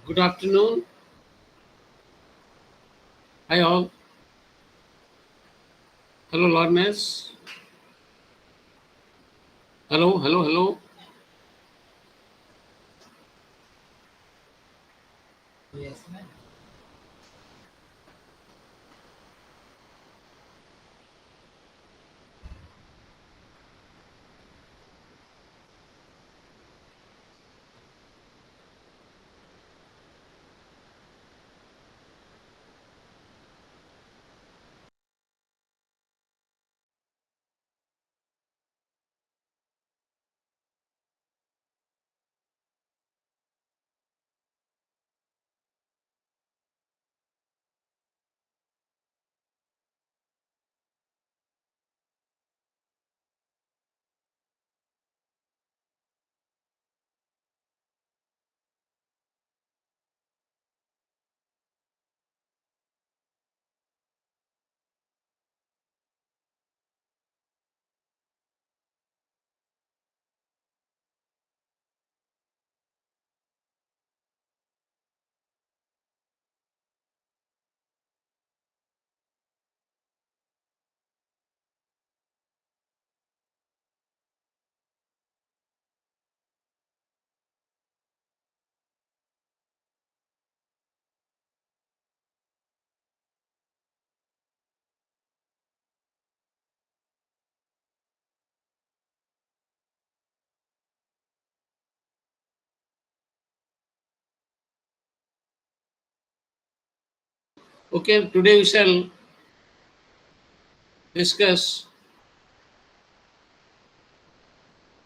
Good afternoon. Hi all. Hello, Lawrence. Hello, hello, hello. Yes, ma'am. Okay, today we shall discuss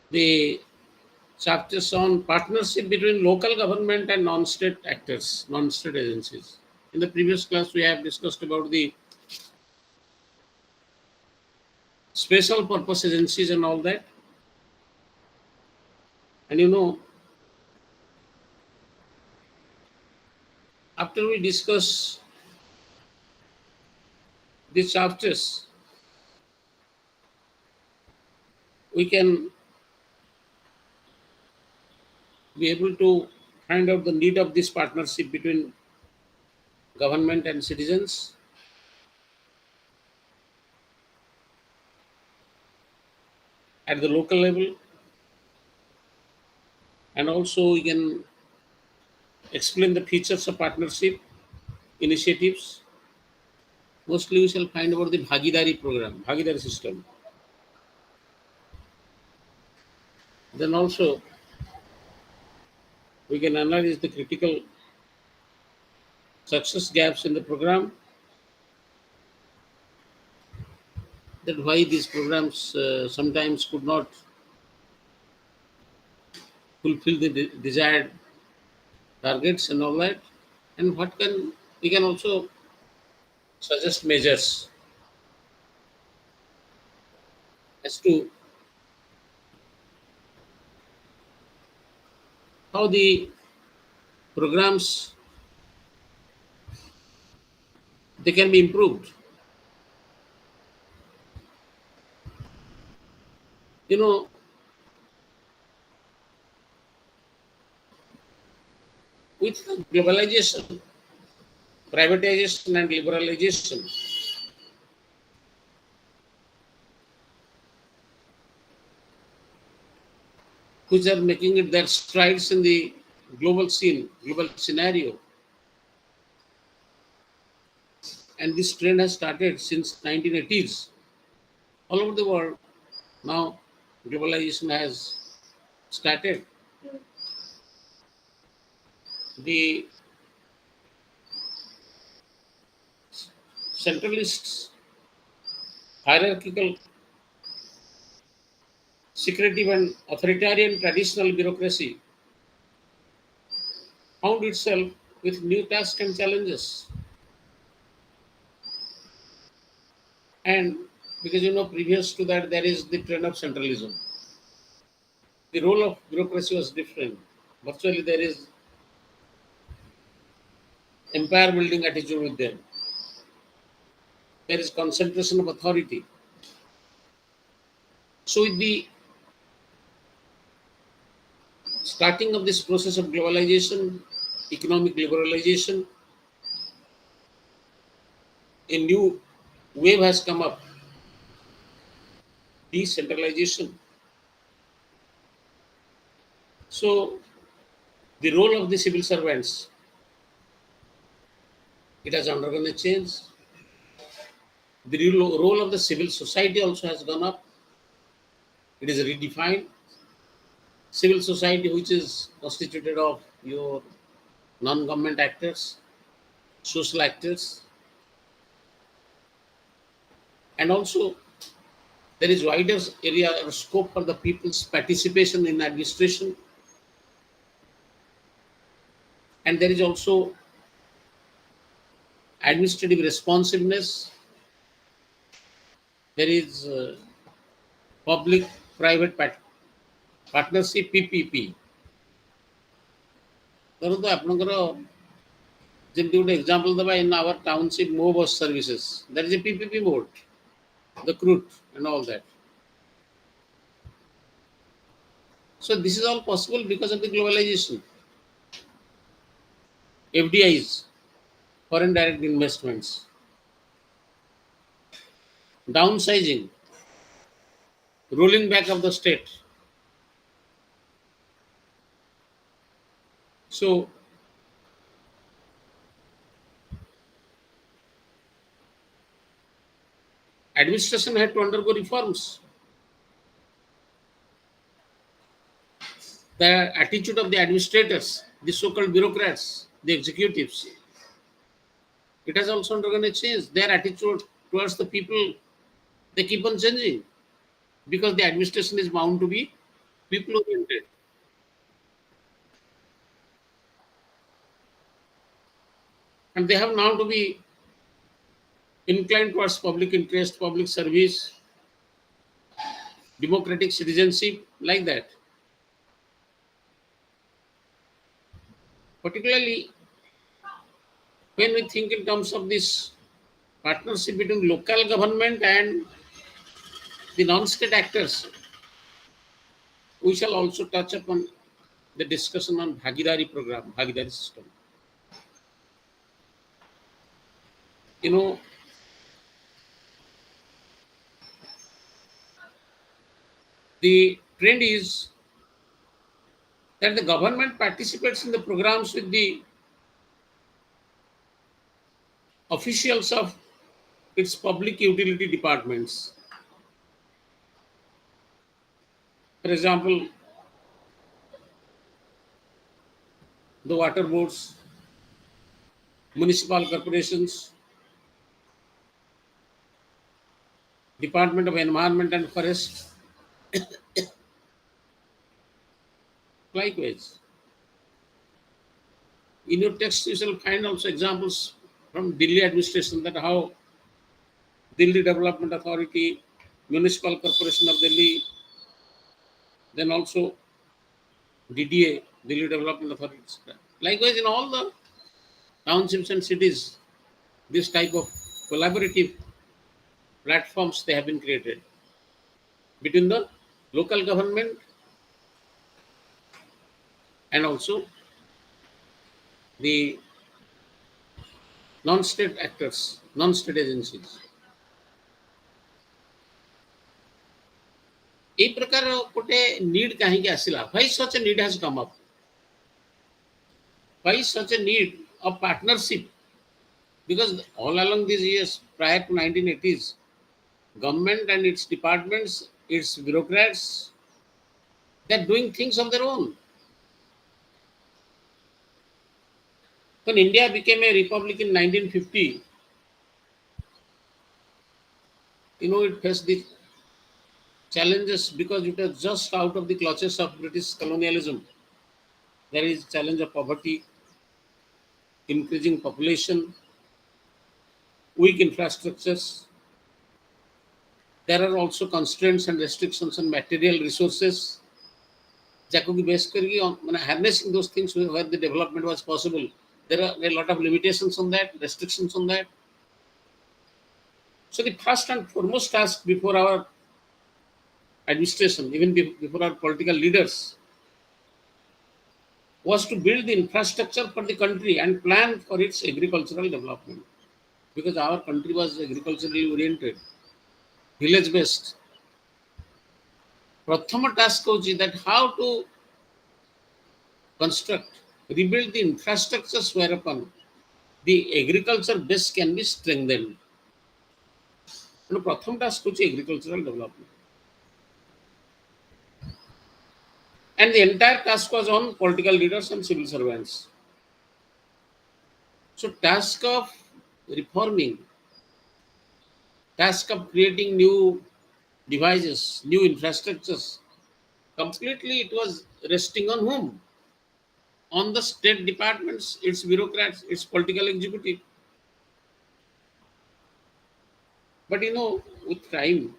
the chapters on partnership between local government and non-state actors, non-state agencies. In the previous class, we have discussed about the special purpose agencies and all that. And after we discuss these chapters, we can be able to find out the need of this partnership between government and citizens at the local level, and also we can explain the features of partnership initiatives. Mostly we shall find about the Bhagidari program, Bhagidari system. Then also we can analyze the critical success gaps in the program, that why these programs sometimes could not fulfill the desired targets and all that, and what can we can also suggest measures as to how the programs they can be improved. You know, with globalization, privatization, and liberalization, which are making it their strides in the global scene, global scenario. And this trend has started since 1980s. All over the world, now globalization has started. The centralists, hierarchical, secretive, and authoritarian traditional bureaucracy found itself with new tasks and challenges. And because previous to that, there is the trend of centralism. The role of bureaucracy was different. Virtually, there is empire building attitude with them. There is concentration of authority. So, with the starting of this process of globalization, economic liberalization, a new wave has come up, decentralization. So the role of the civil servants, it has undergone a change. The real role of the civil society also has gone up. It is redefined. Civil society, which is constituted of your non-government actors, social actors, and also there is wider area or scope for the people's participation in administration, and there is also administrative responsiveness. There is public-private partnership (PPP). ଧରନ୍ତୁ ଆପଣଙ୍କର ଯେମିତି ଗୋଟେ example ଦେବା in our township ମୋ bus services, there is a PPP mode, the route and all that. So this is all possible because of the globalization. FDIs, foreign direct investments, downsizing, rolling back of the state. So administration had to undergo reforms. The attitude of the administrators, the so-called bureaucrats, the executives, it has also undergone a change. Their attitude towards the people, they keep on changing because the administration is bound to be people-oriented. And they have now to be inclined towards public interest, public service, democratic citizenship, like that. Particularly when we think in terms of this partnership between local government and the non-state actors, we shall also touch upon the discussion on Bhagidari program, Bhagidari system. You know, the trend is that the government participates in the programs with the officials of its public utility departments. For example, the water boards, municipal corporations, Department of Environment and Forest. Likewise, in your text you shall find also examples from Delhi administration, that how Delhi Development Authority, Municipal Corporation of Delhi, then also DDA, Delhi Development Authority. Likewise, in all the townships and cities, this type of collaborative platforms they have been created between the local government and also the non-state actors, non-state agencies. এই ପ୍ରକାର ଗୋଟେ need କାହିଁକି ଆସିଲା? Why such a need has come up? Why such a need of partnership? Because all along these years prior to 1980s, government and its departments, its bureaucrats, they're doing things on their own. When India became a republic in 1950, it faced the challenges because it was just out of the clutches of British colonialism. There is challenge of poverty, increasing population, weak infrastructures. There are also constraints and restrictions on material resources. Basically, harnessing those things where the development was possible. There are a lot of limitations on that, restrictions on that. So the first and foremost task before our administration, even before our political leaders, was to build the infrastructure for the country and plan for its agricultural development. Because our country was agriculturally oriented, village based. Prathama task hoji that how to construct, rebuild the infrastructures whereupon the agriculture base can be strengthened. ତେଣୁ ପ୍ରଥମ task ହେଉଛି agricultural development. And the entire task was on political leaders and civil servants. So task of reforming, task of creating new devices, new infrastructures, completely it was resting on whom? On the state departments, its bureaucrats, its political executive. But with time,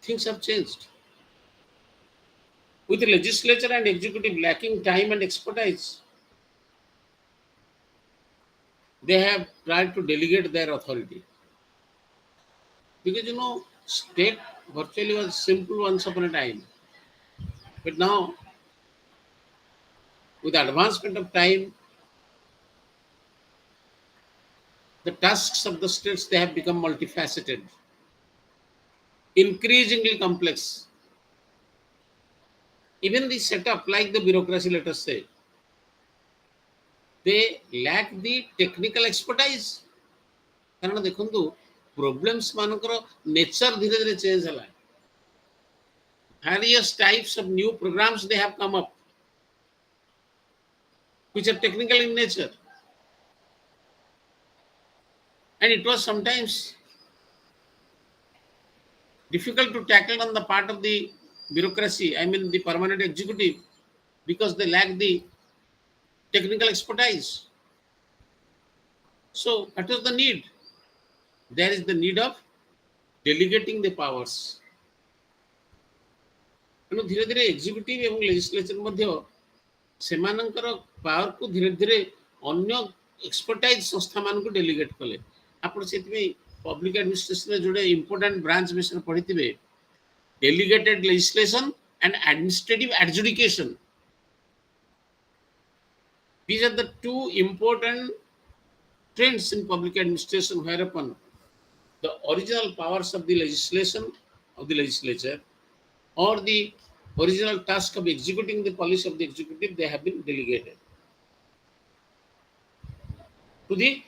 things have changed. With the legislature and executive lacking time and expertise, they have tried to delegate their authority. Because state virtually was simple once upon a time. But now, with advancement of time, the tasks of the states they have become multifaceted, increasingly complex. Even the setup, like the bureaucracy, let us say, they lack the technical expertise. କାରଣ ଦେଖନ୍ତୁ problems ମାନଙ୍କର nature ଧୀରେ ଧୀରେ change ହେଲା. Various types of new programs they have come up, which are technical in nature. And it was sometimes difficult to tackle on the part of the bureaucracy, I mean the permanent executive, because they lack the technical expertise. So, what is the need? There is the need of delegating the powers. ତେଣୁ ଧୀରେ ଧୀରେ executive ଏବଂ ଲେଜିସ୍ଲେଚର ମଧ୍ୟ ସେମାନଙ୍କର ପାୱାରକୁ ଧୀରେ ଧୀରେ ଅନ୍ୟ expertise ସଂସ୍ଥାମାନଙ୍କୁ delegate କଲେ. ଆପଣ ସେଥିପାଇଁ ପବ୍ଲିକ ଆଡମିନିଷ୍ଟ୍ରେସନରେ ଯୋଉଟା ଇମ୍ପୋର୍ଟାଣ୍ଟ ବ୍ରାଞ୍ଚ ବିଷୟରେ ପଢିଥିବେ, delegated legislation and administrative adjudication. These are the two important trends in public administration whereupon the original powers of the legislation of the legislature or the original task of executing the policy of the executive, they have been delegated to the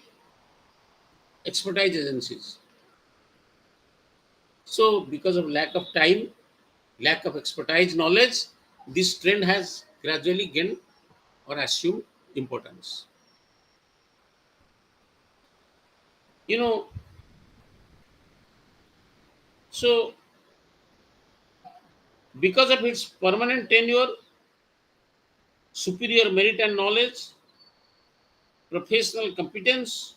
expertise agencies. So, because of lack of time, lack of expertise, knowledge, this trend has gradually gained or assumed importance. So because of its permanent tenure, superior merit and knowledge, professional competence,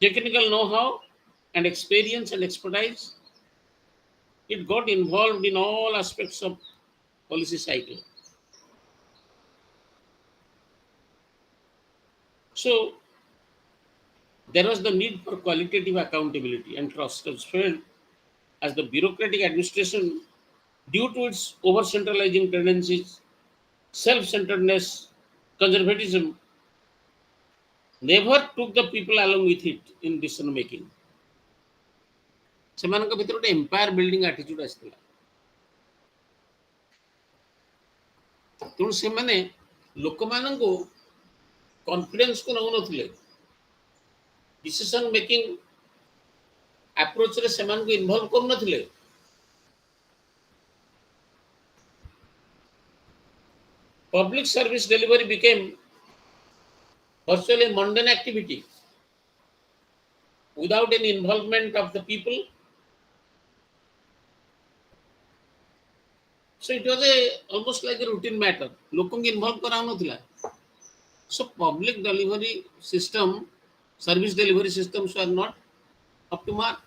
technical know-how, and experience and expertise, it got involved in all aspects of policy cycle. So there was the need for qualitative accountability and trust was felt as the bureaucratic administration, due to its over-centralizing tendencies, self-centeredness, conservatism, never took the people along with it in decision making. ସେମାନଙ୍କ ଭିତରେ ଗୋଟେ empire building ଆଟିଚ୍ୟୁଡ୍ ଆସିଥିଲା. ତେଣୁ ସେମାନେ ଲୋକମାନଙ୍କୁ କନଫିଡେନ୍ସକୁ ନେଉନଥିଲେ. Decision making ଆପ୍ରୋଚରେ ସେମାନଙ୍କୁ involve କରୁନଥିଲେ. Public service delivery became virtually a mundane activity without any involvement of the people. So it was almost like a routine matter. ଲୋକଙ୍କୁ involve କରାଉନଥିଲା. So public delivery system, service delivery systems were not up to mark.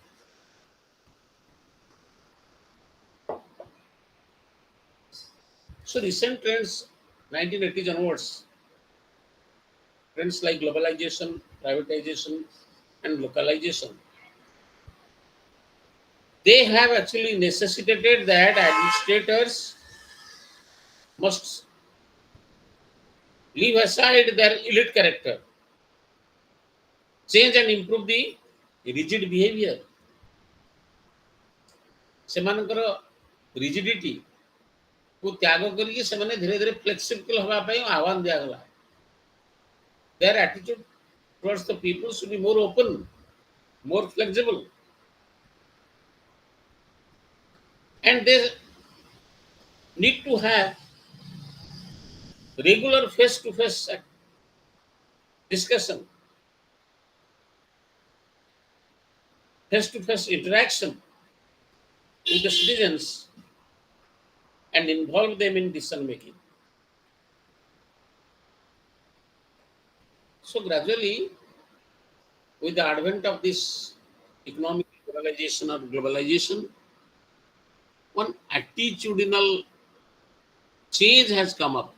So recent trends, 1980s onwards, trends like globalization, privatization, and localization, they have actually necessitated that administrators must leave aside their elite character, change and improve the rigid behavior. ସେମାନଙ୍କର rigidity କୁ ତ୍ୟାଗ କରିକି ସେମାନେ ଧୀରେ ଧୀରେ flexible ହେବା ପାଇଁ ଆହ୍ୱାନ ଦିଆଗଲା. Their attitude towards the people should be more open, more flexible, and they need to have regular face-to-face discussion, face-to-face interaction with the citizens and involve them in decision making. So gradually, with the advent of this economic liberalization or globalization, one attitudinal change has come up.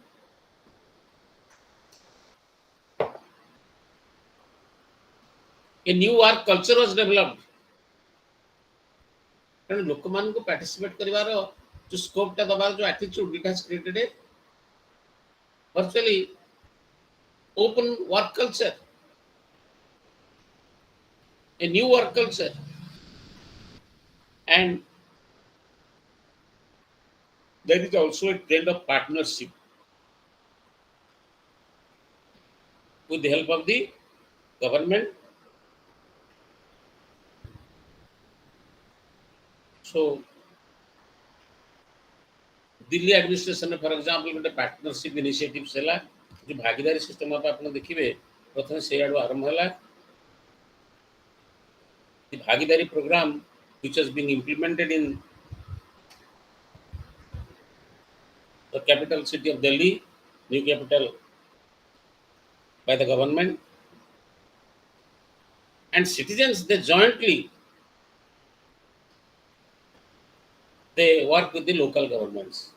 A new work culture was developed. ତେଣୁ ଲୋକମାନଙ୍କୁ participate କରିବାର जो ସ୍କୋପଟା ଦବାର जो attitude, it has created a virtually open work culture, a new work culture, and there is also a trend of partnership with the help of the government. So Delhi administration for example गोटे partnership initiatives है जो भागीदारी system आप देखिए प्रथम से आड़ आरंभ है भागीदारी programme which has been implemented in the capital city of Delhi, new capital, by the government, and citizens they jointly they work with the local governments.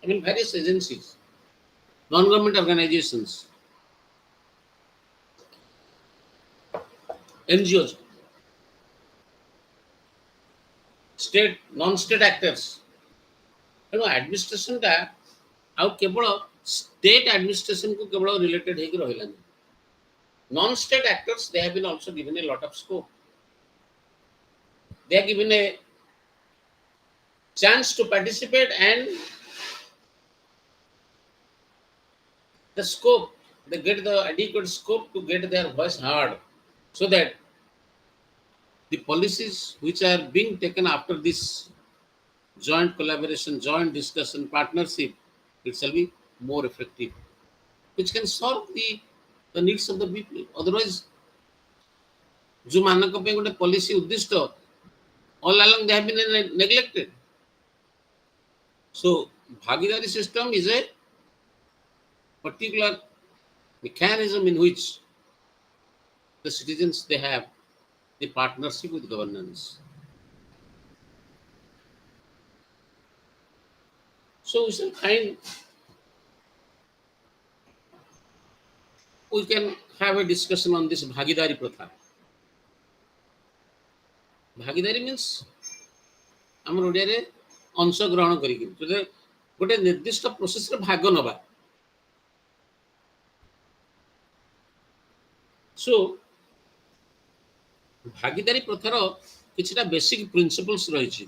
I mean various agencies, non-government organizations, NGOs, state, non-state actors. You know, administration टा आउ केवल state administration को केवल related है कि रहिलानी. Non-state actors they have been also given a lot of scope. They are given a chance to participate and the scope, they get the adequate scope to get their voice heard, so that the policies which are being taken after this joint collaboration, joint discussion, partnership, it shall be more effective, which can solve the needs of the people. Otherwise, जो मानक पे गोटे policy उद्दिष्ट all along they have been neglected. So, भागीदारी system is a particular mechanism in which the citizens they have the partnership with governance. So we shall find we can have a discussion on this bhagidari pratha. Bhagidari means ଆମର ଓଡ଼ିଆରେ ଅଂଶଗ୍ରହଣ କରିକି ଗୋଟେ ନିର୍ଦ୍ଦିଷ୍ଟ ପ୍ରୋସେସରେ ଭାଗ ନେବା. So ଭାଗିଦାରୀ ପ୍ରଥାର କିଛିଟା ବେସିକ୍ ପ୍ରିନ୍ସିପଲ୍ସ ରହିଛି.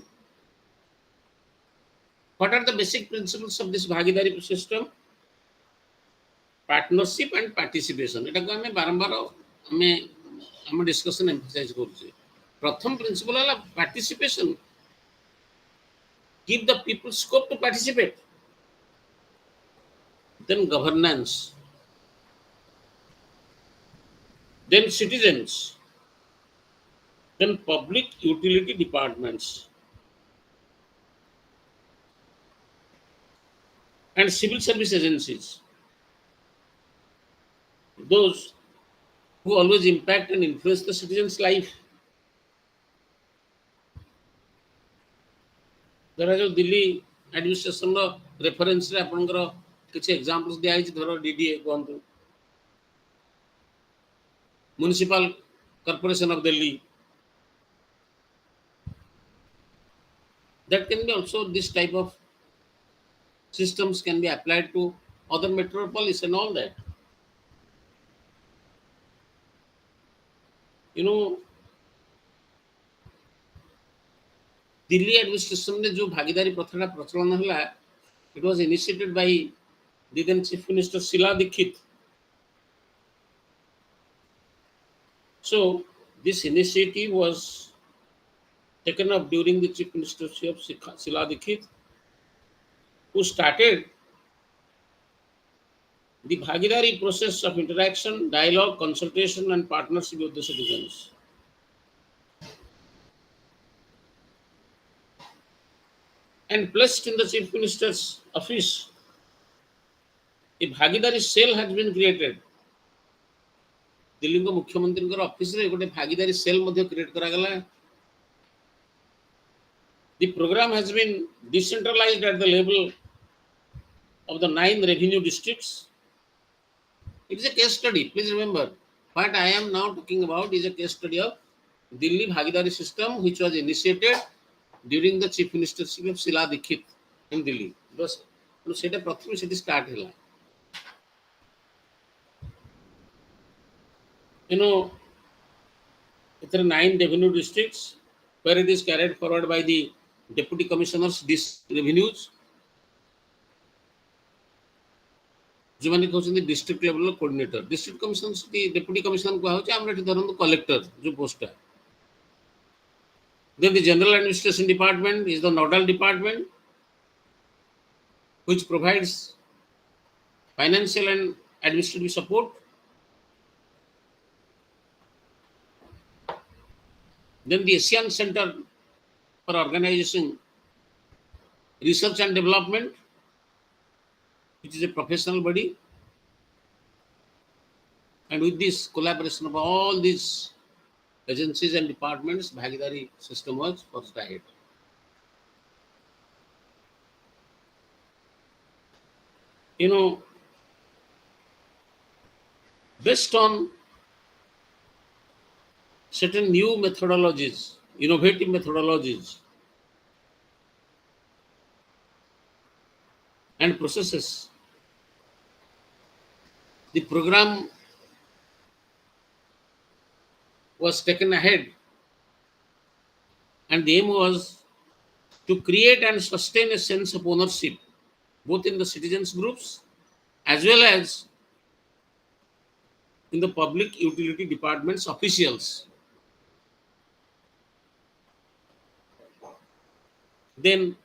What are the basic principles of this भागीदारी system? Partnership and participation. ଏଟାକୁ ଆମେ ବାରମ୍ବାର ଆମେ discussion emphasize କରୁଛେ. ପ୍ରଥମ principle ହେଲା participation. Give the people scope to participate. Then governance. Then citizens. Then public utility departments. And civil service agencies. Those who always impact and influence the citizen's life. धर जो Delhi administration reference रे आपनकर किछि examples दिया है धर DDA कहंतु municipal corporation of Delhi That can be also this type of systems can be applied to other metropolis and all that. You know, Delhi administration ने जो भागीदारी प्रथा प्रचलन है, it was initiated by the then chief minister Sheila Dikshit. So this initiative was taken up during the chief ministership of Sheila Dikshit, who started the bhagidari process of interaction, dialogue, consultation, and partnership with the citizens. And placed in the chief minister's office, a bhagidari cell has been created. Delhi को मुख्यमंत्री office रे गोटे भागीदारी cell मध्ये create करा गला. The program has been decentralized at the level of the 9 revenue districts. It is a case study. Please remember, what I am now talking about is a case study of Delhi Bhagidari system, which was initiated during the chief ministership of Sheila Dikshit in Delhi. Because सेटा प्रथम सेठी start ହେଲା. You know, there are 9 revenue districts where it is carried forward by the deputy commissioners these revenues, जो माने कहउछन district level coordinator. District commissioner की deputy commissioner को होचे हमरा एठी धरन कलेक्टर जो पोस्ट है. Then the general administration department is the nodal department which provides financial and administrative support. Then the Asian Center for Organization Research and Development, which is a professional body. And with this collaboration of all these agencies and departments, Bhagidari system was first ahead. You know, based on certain new methodologies, innovative methodologies, and processes, the program was taken ahead, and the aim was to create and sustain a sense of ownership both in the citizens groups as well as in the public utility departments officials. Then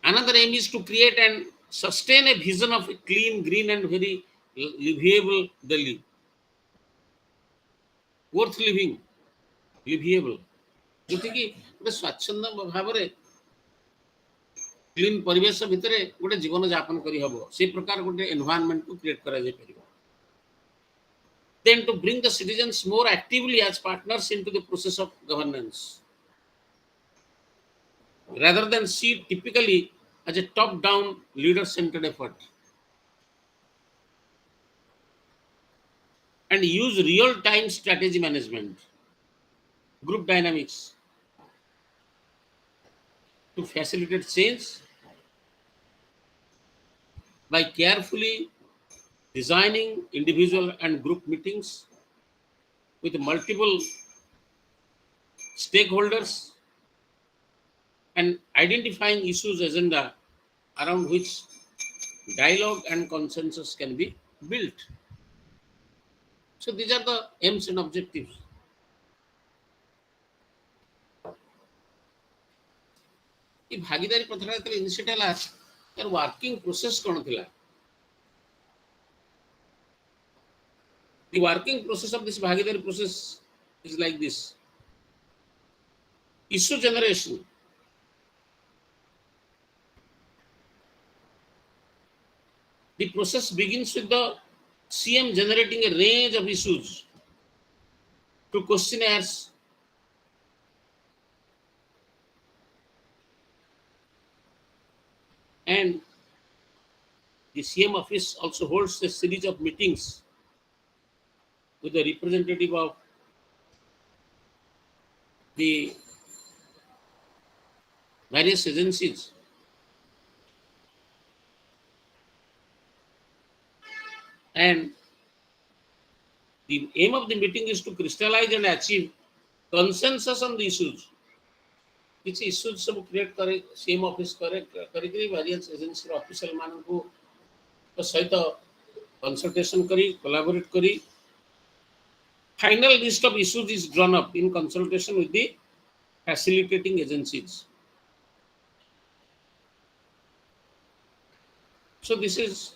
another aim is to create and sustain a vision of a clean, green and very livable Delhi. Worth living, livable. जोथि कि गोटे स्वच्छंद भाव में clean परिवेश भितर गोटे जीवन यापन करी हबो से प्रकार गोटे एनवायरनमेंट को क्रिएट करा जाय परिबो. Then to bring the citizens more actively as partners into the process of governance, rather than see typically as a top-down leader-centered effort, and use real-time strategy management, group dynamics to facilitate change by carefully designing individual and group meetings with multiple stakeholders and identifying issues agenda around which dialogue and consensus can be built. So these are the aims and objectives. ये भागीदारी प्रथा जेतले initiate हला यार working process कोन थिला. The working process of this bhagidari process is like this. Issue generation. The process begins with the CM generating a range of issues through questionnaires, and the CM office also holds a series of meetings with the representative of the various agencies. And the aim of the meeting is to crystallize and achieve consensus on the issues. କିଛି issues ସବୁ create କରି CM office କରିକିରି ଭାରିୟସ୍ ଏଜେନ୍ସିର official ମାନଙ୍କୁ ସହିତ consultation କରି କୋଲାବୋରେଟ୍ କରି final list of issues is drawn up in consultation with the facilitating agencies. So this is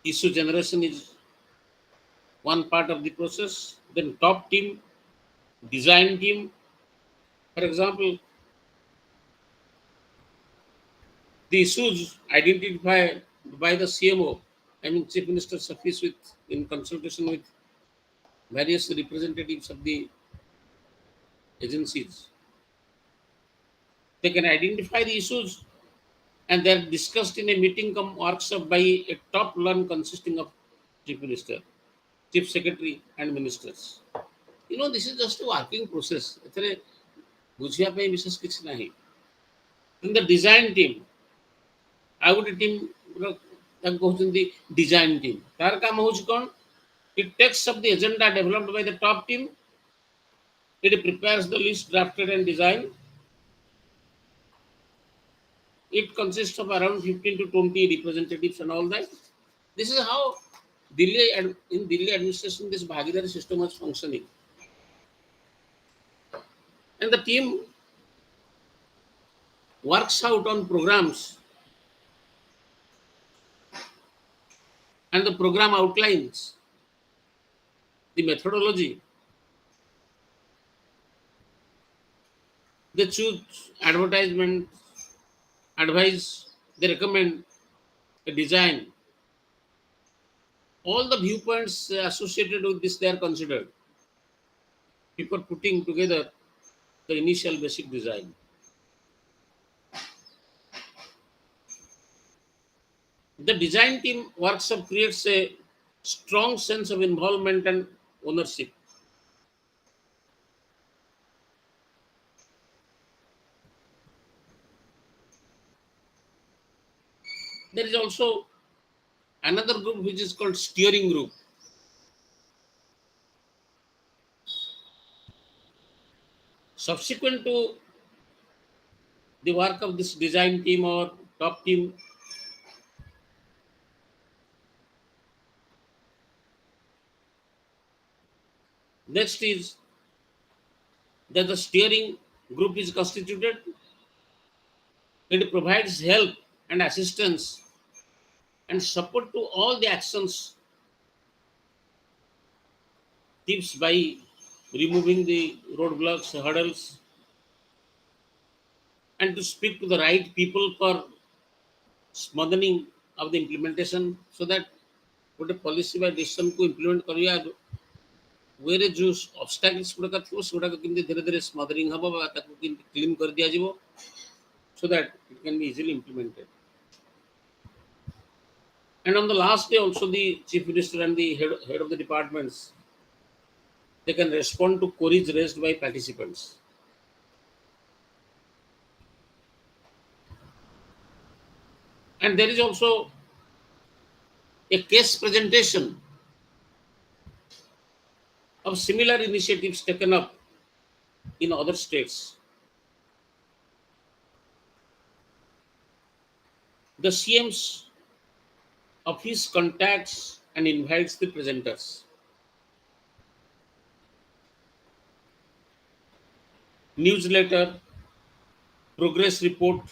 issue generation is one part of the process. Then top team, design team. For example, the issues identified by the CMO, I mean Chief Minister's Office, with in consultation with various representatives of the agencies. They can identify the issues and they are discussed in a meeting come workshop by a top learn consisting of Chief Minister, Chief Secretary, and ministers. This is just a working process. ଏଥିରେ ବୁଝିବା ପାଇଁ ବିଶେଷ କିଛି ନାହିଁ. In the design team, ଆଉ ଗୋଟେ team ତାକୁ କହୁଛନ୍ତି design team. ତାର କାମ ହେଉଛି କ'ଣ? It takes up the agenda developed by the top team. It prepares the list drafted and designed. It consists of around 15 to 20 representatives and all that. This is how in Delhi administration this Bhagidari system was functioning. And the team works out on programs and the program outlines the methodology. They choose advertisement, advise, they recommend a design. All the viewpoints associated with this they are considered before putting together the initial basic design. The design team workshop creates a strong sense of involvement and ownership. There is also another group which is called steering group. Subsequent to the work of this design team or top team, next is that the steering group is constituted. It provides help and assistance and support to all the actions tips by removing the roadblocks, hurdles, and to speak to the right people for smoothing of the implementation so that what a policy by decision को implement करिया where जो obstacles गुड़ाक थो गुड़ाक किंतु धीरे धीरे smoothening हबो बा ताको किंतु क्लीन कर दिया जिवो so that it can be easily implemented. And on the last day also the chief minister and the head of the departments they can respond to queries raised by participants. And there is also a case presentation of similar initiatives taken up in other states. The CM's office contacts and invites the presenters. Newsletter, progress report,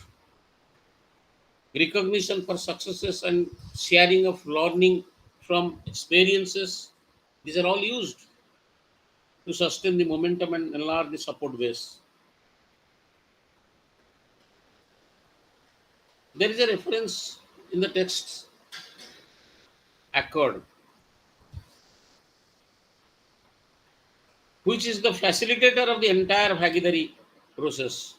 recognition for successes, and sharing of learning from experiences. These are all used to sustain the momentum and enlarge the support base. There is a reference in the text accord, which is the facilitator of the entire Bhagidari process.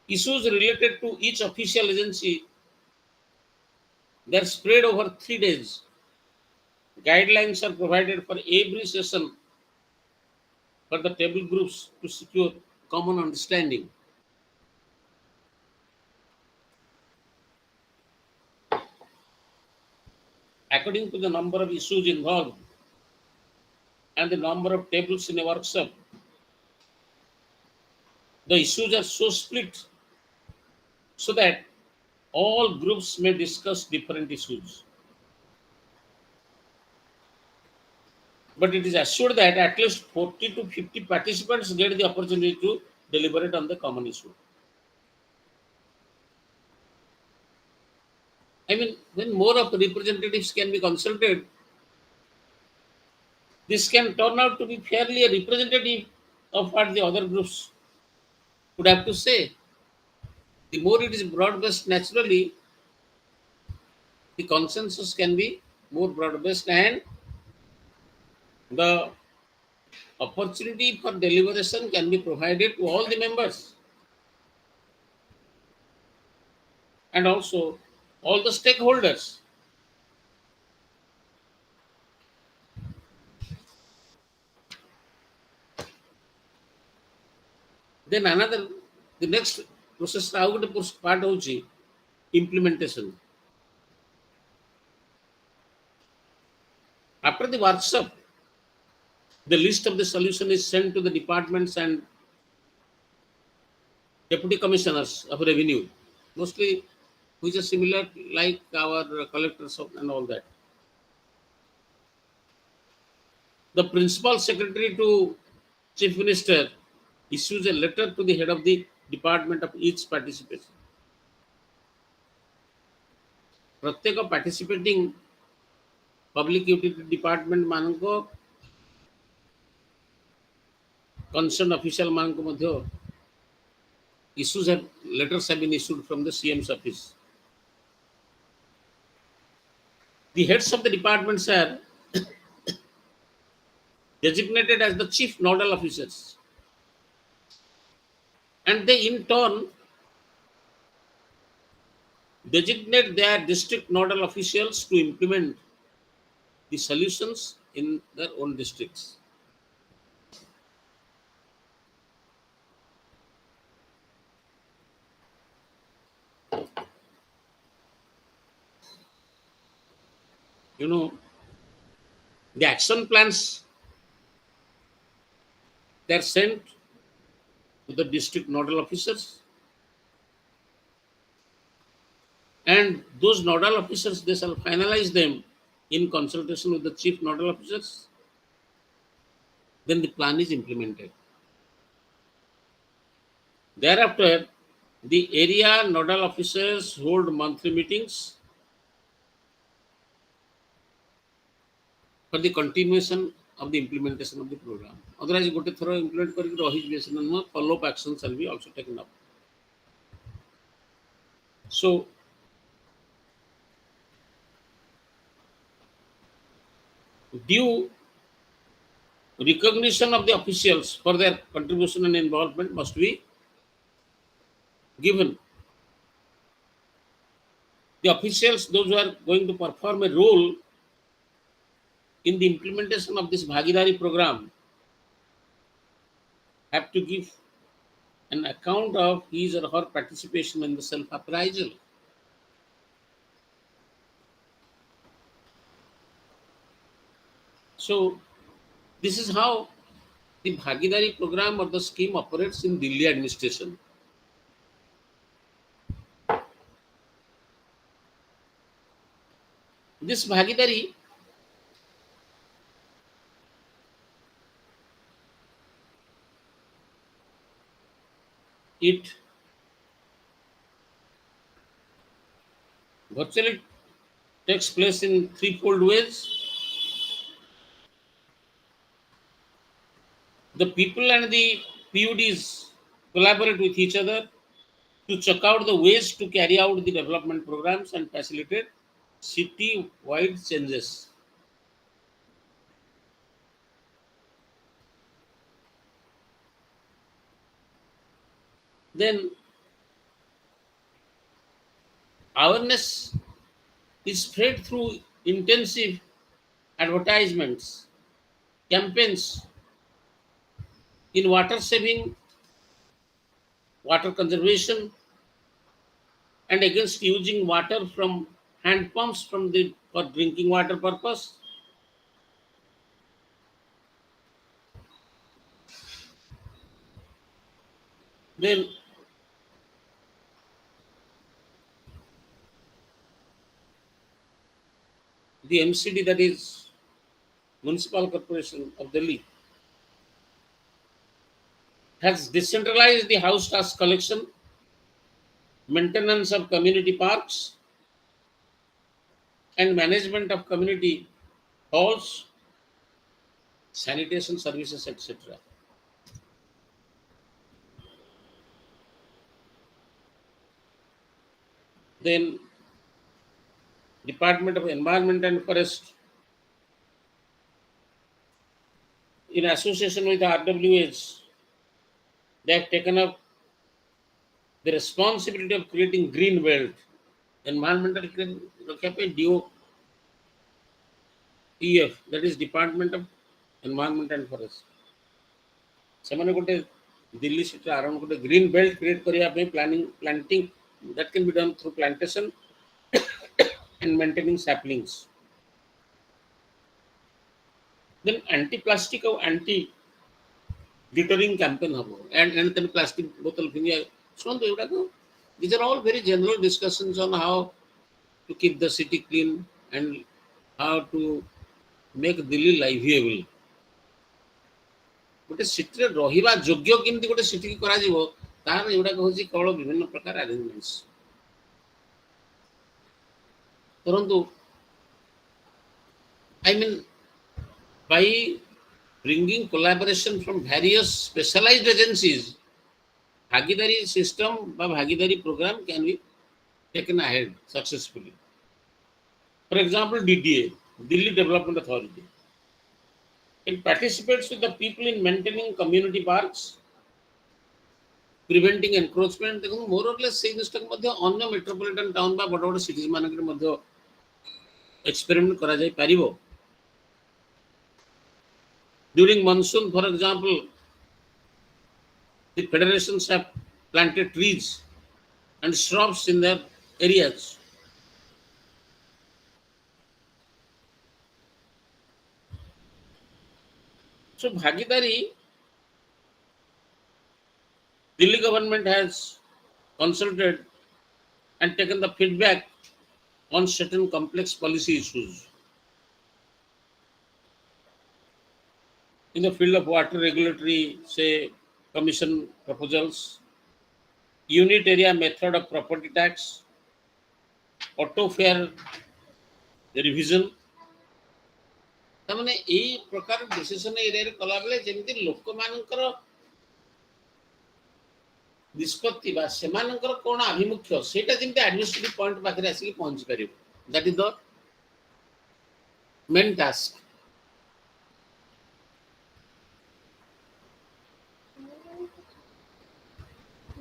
Issues related to each official agency they are spread over 3 days. Guidelines are provided for every session for the table groups to secure common understanding. According to the number of issues involved and the number of tables in a workshop, the issues are so split so that all groups may discuss different issues. But it is assured that at least 40 to 50 participants get the opportunity to deliberate on the common issue. I mean, when more of representatives can be consulted, this can turn out to be fairly a representative of what the other groups would have to say. The more it is broad based, naturally, the consensus can be more broad based and the opportunity for deliberation can be provided to all the members and also all the stakeholders. Then another, the next process ଆଉ ଗୋଟେ part ହେଉଛି implementation. After the workshop, the list of the solution is sent to the departments and deputy commissioners of revenue, mostly which are similar like our collectors and all that. The principal secretary to chief minister issues a letter to the head of the department of each participant. प्रत्येक participating public utility department ମାନଙ୍କୁ concerned official ମାନଙ୍କୁ ମଧ୍ୟ letters have been issued from the CM's office. The heads of the departments are designated as the chief nodal officers, and they in turn designate their district nodal officials to implement the solutions in their own districts. You know, the action plans, they are sent to the district nodal officers, and those nodal officers, they shall finalize them in consultation with the chief nodal officers. Then the plan is implemented. Thereafter, the area nodal officers hold monthly meetings for the continuation of the implementation of the program. Otherwise, ଗୋଟେ ଥର implement କରିକି ରହିଯିବେ ସେମାନେ, follow up actions shall be also taken up. So, due recognition of the officials for their contribution and involvement must be given. The officials, those who are going to perform a role in the implementation of this Bhagidari program, have to give an account of his or her participation in the self-appraisal. So, this is how the Bhagidari program or the scheme operates in Delhi administration. This Bhagidari, it virtually takes place in threefold ways. The people and the PUDs collaborate with each other to check out the ways to carry out the development programs and facilitate city-wide changes. Then awareness is spread through intensive advertisements, campaigns in water saving, water conservation, and against using water from hand pumps for drinking water purpose. Then the MCD, that is Municipal Corporation of Delhi, has decentralized the house task collection, maintenance of community parks, and management of community halls, sanitation services, etc. Then Department of Environment and Forest, in association with RWH, they have taken up the responsibility of creating green belt. Environmental DOEF, that is Department of Environment and Forest. ସେମାନେ ଗୋଟେ ଦିଲ୍ଲୀ ସିଟିରେ ଆରମ୍ଭ ଗୋଟେ green belt create କରିବା ପାଇଁ planting that can be done through plantation and maintaining saplings. Then anti-plastic or anti-littering campaign habo, and then plastic bottle finia. So these are all very general discussions on how to keep the city clean and how to make Delhi livable. ଗୋଟେ ସିଟିରେ ରହିବା ଯୋଗ୍ୟ କେମିତି ଗୋଟେ city କରାଯିବ, ତାର ଏଗୁଡାକ ହେଉଛି କେବଳ ବିଭିନ୍ନ ପ୍ରକାର ଆରେଞ୍ଜମେଣ୍ଟସ୍। परंतु I mean, by bringing collaboration from various specialized agencies, भागीदारी system বা भागीदारी program can be taken ahead successfully. For example, DDA, Delhi Development Authority, it participates with the people in maintaining community parks, preventing encroachment. देखो more or less सेही जिनिसटा ମଧ୍ୟ अन्य metropolitan town ବା ବଡ଼ ବଡ଼ cities ମାନଙ୍କରେ ମଧ୍ୟ experiment करा जाई परिबो। During monsoon, for example, the federations have planted trees and shrubs in their areas. So भागीदारी, Delhi government has consulted and taken the feedback on certain complex policy issues. In the field of water regulatory, say, commission proposals, unit area method of property tax, auto fare revision. तामाने एई प्रकार decision area रे कला बेले जेमिति लोक मानकर निष्पत्ति बा सेमानकर कोन अभिमुख्य सेटा जेमिति administrative point पाखरे आसी पहुंच परिबो, that is the main task.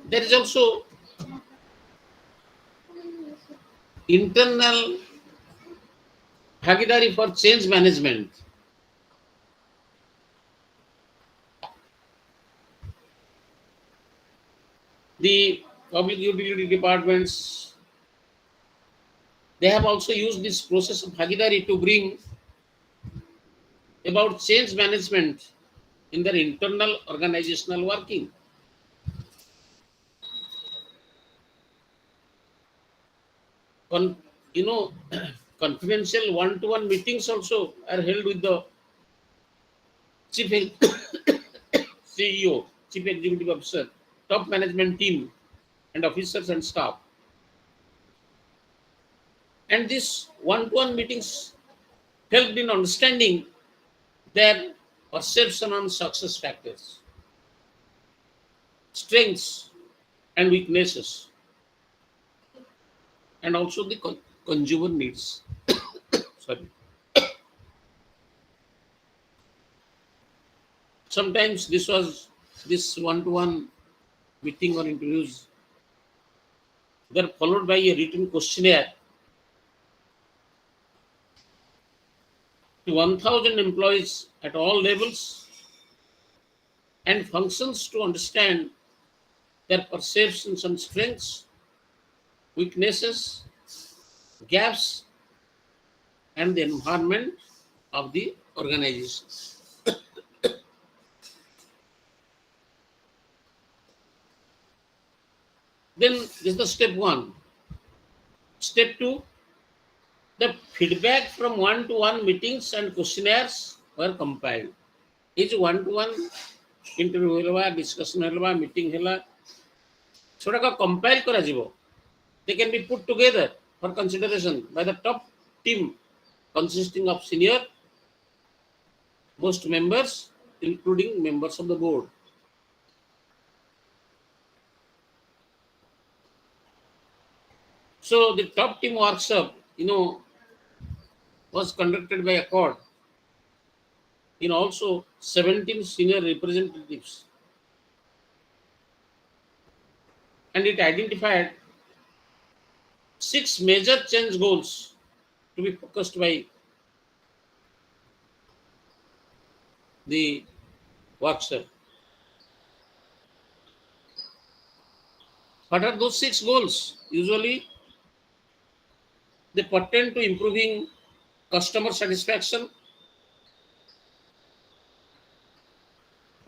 There is also internal भागीदारी for change management. The public utility departments, they have also used this process of भागीदारी to bring about change management in their internal organizational working. You know, confidential one-to-one meetings also are held with the chief CEO, chief executive officer, top management team, and officers and staff. And these one-to-one meetings helped in understanding their perception on success factors, strengths, and weaknesses, and also the consumer needs. Sorry. Sometimes this one-to-one meeting or interviews, they're followed by a written questionnaire to 1,000 employees at all levels and functions to understand their perceptions and strengths, weaknesses, gaps, and the environment of the organization. Then this is the step one. Step two, the feedback from one-to-one meetings and questionnaires were compiled. Each one-to-one interview ହେଲା, discussion ହେଲା, meeting ହେଲା, ସେଗୁଡ଼ାକ compile କରାଯିବ. They can be put together for consideration by the top team consisting of senior most members, including members of the board. So the top team workshop, was conducted by Accord in also 17 senior representatives, and it identified 6 major change goals to be focused by the workshop. What are those 6 goals? Usually, they pertain to improving customer satisfaction,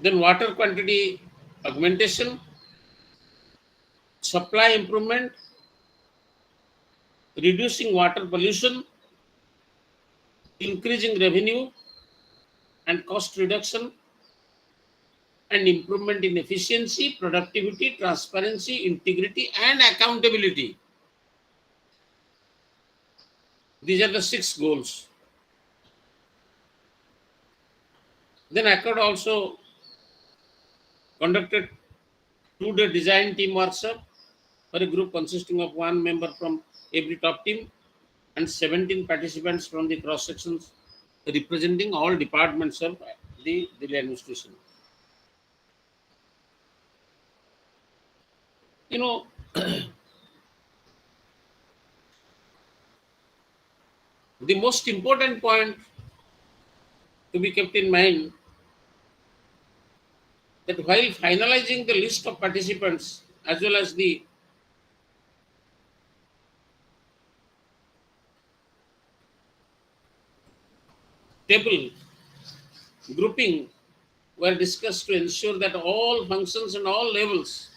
then water quantity augmentation, supply improvement, reducing water pollution, increasing revenue and cost reduction, and improvement in efficiency, productivity, transparency, integrity, and accountability. These are the 6 goals. Then Accord also conducted 2-day design team workshop for a group consisting of 1 member from every top team and 17 participants from the cross sections representing all departments of the Delhi administration. You know, the most important point to be kept in mind that while finalizing the list of participants as well as the table grouping were discussed to ensure that all functions and all levels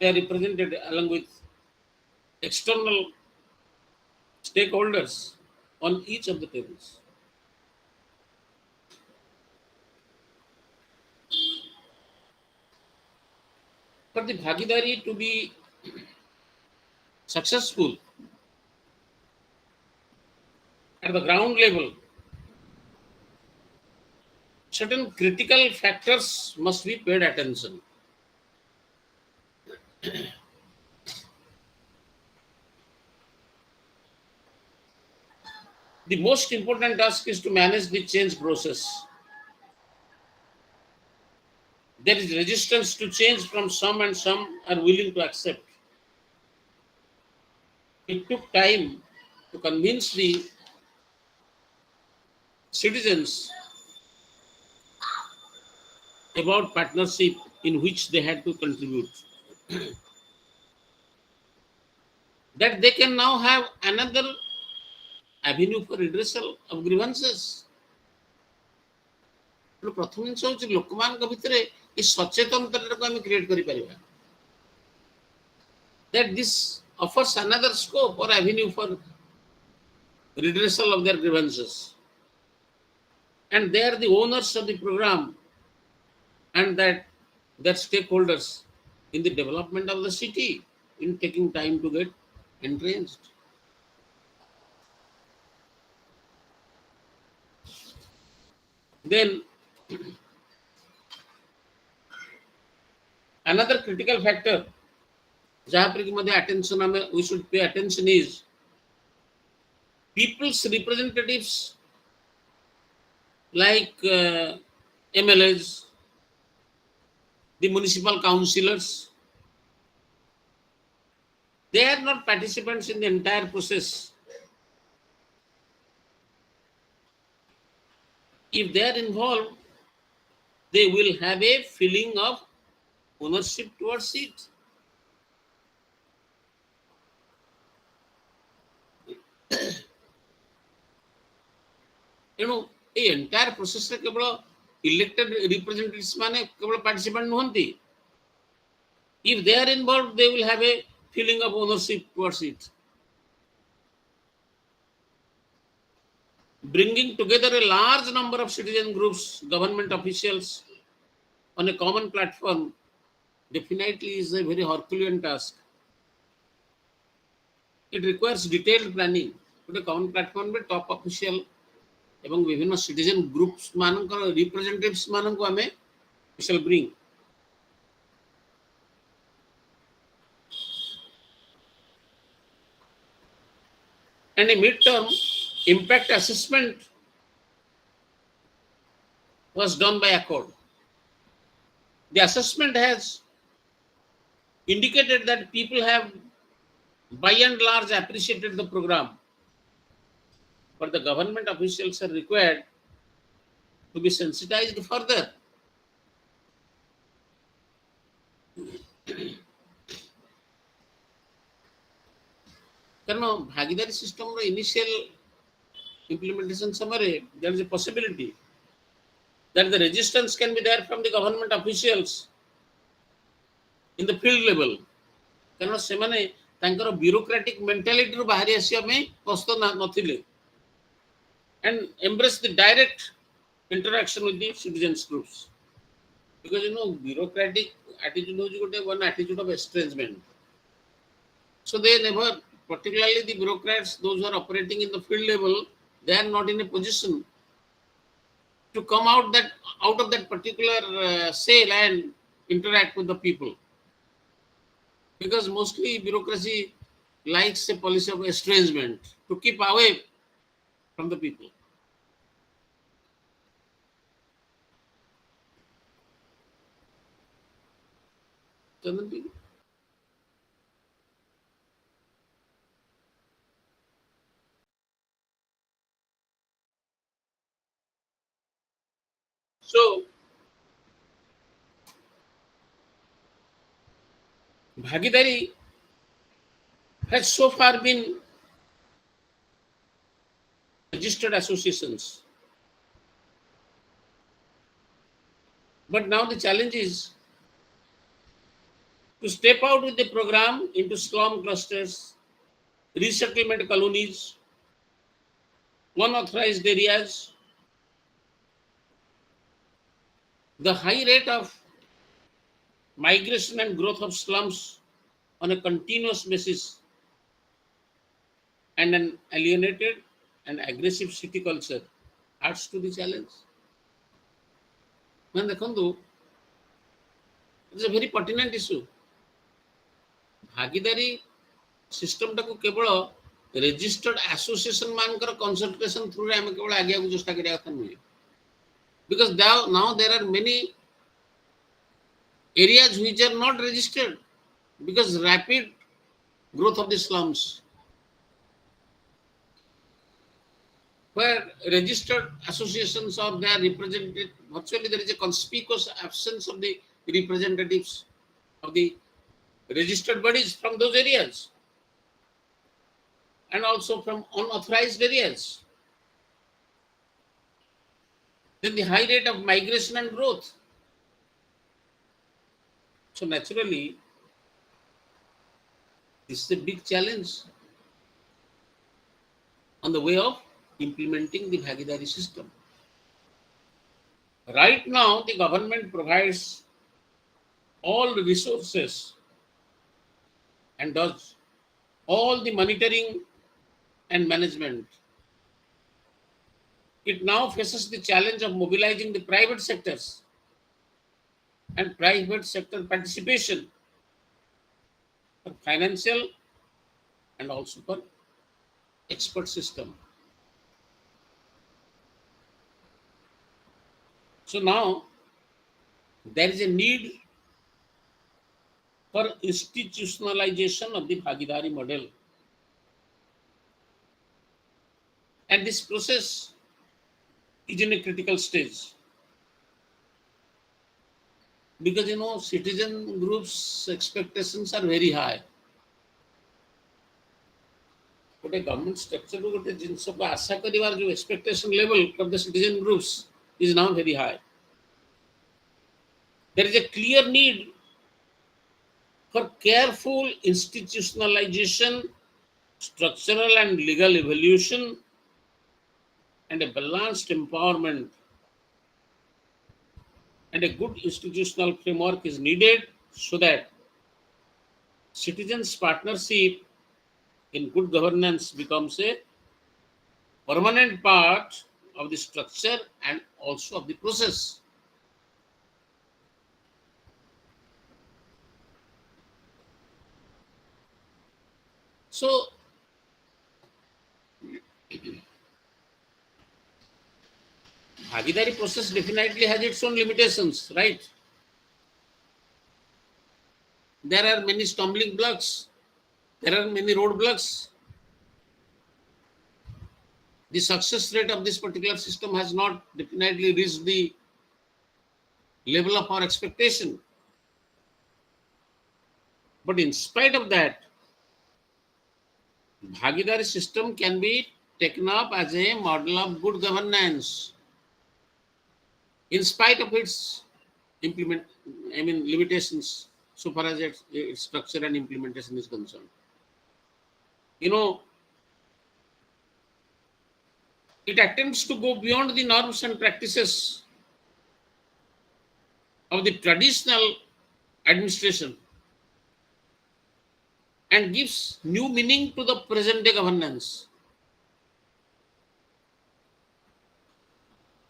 are represented along with external stakeholders on each of the tables. For the Bhagidari to be successful at the ground level, certain critical factors must be paid attention. The most important task is to manage the change process. There is resistance to change from some, and some are willing to accept. It took time to convince the citizens about partnership in which they had to contribute. That they can now have another avenue for redressal of grievances. ପ୍ରଥମ ଜିନିଷ ହେଉଛି ଲୋକମାନଙ୍କ ଭିତରେ ଏ ସଚେତନତାଟାକୁ ଆମେ create କରିପାରିବା. That this offers another scope or avenue for redressal of their grievances. And they are the owners of the program and that their stakeholders in the development of the city in taking time to get entrenched. Then another critical factor we should pay attention is people's representatives like MLAs, the municipal councillors, They are not participants in the entire process. If they are involved, they will have a feeling of ownership towards it. ତେଣୁ এই entire ପ୍ରୋସେସରେ କେବଳ elected representatives ମାନେ କେବଳ ପାର୍ଟିସିପାଣ୍ଟ ନୁହନ୍ତି. If they are involved, they will have a feeling of ownership towards it. Bringing together a large number of citizen groups, government officials on a common platform definitely is a very Herculean task. It requires detailed planning. ଗୋଟେ common platform ରେ top official ଏବଂ ବିଭିନ୍ନ citizen groups ମାନଙ୍କର representatives ମାନଙ୍କୁ ଆମେ we shall bring. And a mid-term impact assessment was done by Accord. The assessment has indicated that people have by and large appreciated the program, but the government officials are required to be sensitized further. କାରଣ ଭାଗିଦାରୀ ସିଷ୍ଟମର initial implementation ସମୟରେ there is a possibility that the resistance can be there from the government officials in the field level. କାରଣ ସେମାନେ ତାଙ୍କର bureaucratic mentality ରୁ ବାହାରି ଆସିବା ପାଇଁ ପ୍ରସ୍ତୁତ ନଥିଲେ and embrace the direct interaction with the citizens groups. Because bureaucratic attitude is one attitude of estrangement. So they never, particularly the bureaucrats, those who are operating in the field level, they are not in a position to come out of that particular cell and interact with the people. Because mostly bureaucracy likes a policy of estrangement to keep away from the people. Chandan, so Bhagidari has so far been registered associations. But now the challenge is to step out with the program into slum clusters, resettlement colonies, unauthorized areas. The high rate of migration and growth of slums on a continuous basis and an alienated and aggressive city culture adds to the challenge. Man, देखो it's a very pertinent issue. ଭାଗିଦାରୀ ସିଷ୍ଟମଟାକୁ କେବଳ registered association ମାନଙ୍କର concentration ଥ୍ରୁରେ ଆମେ କେବଳ ଆଗିବାକୁ ଚେଷ୍ଟା କରିବା କଥା ନୁହେଁ. Because now there are many areas which are not registered because rapid growth of the slums, where registered associations or their represented, virtually there is a conspicuous absence of the representatives of the registered bodies from those areas and also from unauthorized areas. Then the high rate of migration and growth. So naturally, this is a big challenge on the way of implementing the Bhagidari system. Right now, the government provides all the resources and does all the monitoring and management. It now faces the challenge of mobilizing the private sectors and private sector participation for financial and also for expert system. So now there is a need for institutionalization of the Bhagidari model. And this process is in a critical stage because citizen groups' expectations are very high. ଗୋଟେ government ଷ୍ଟ୍ରକ୍ଚରରୁ ଗୋଟେ ଜିନିଷକୁ ଆଶା କରିବାର ଯେଉଁ expectation level of the citizen groups is now very high. There is a clear need for careful institutionalization, structural and legal evolution, and a balanced empowerment. And a good institutional framework is needed so that citizens' partnership in good governance becomes a permanent part of the structure and also of the process. So, Bhagidari process definitely has its own limitations, right? There are many stumbling blocks, there are many roadblocks. The success rate of this particular system has not definitely reached the level of our expectation. But in spite of that, Bhagidari system can be taken up as a model of good governance in spite of its limitations so far as its structure and implementation is concerned. It attempts to go beyond the norms and practices of the traditional administration and gives new meaning to the present day governance.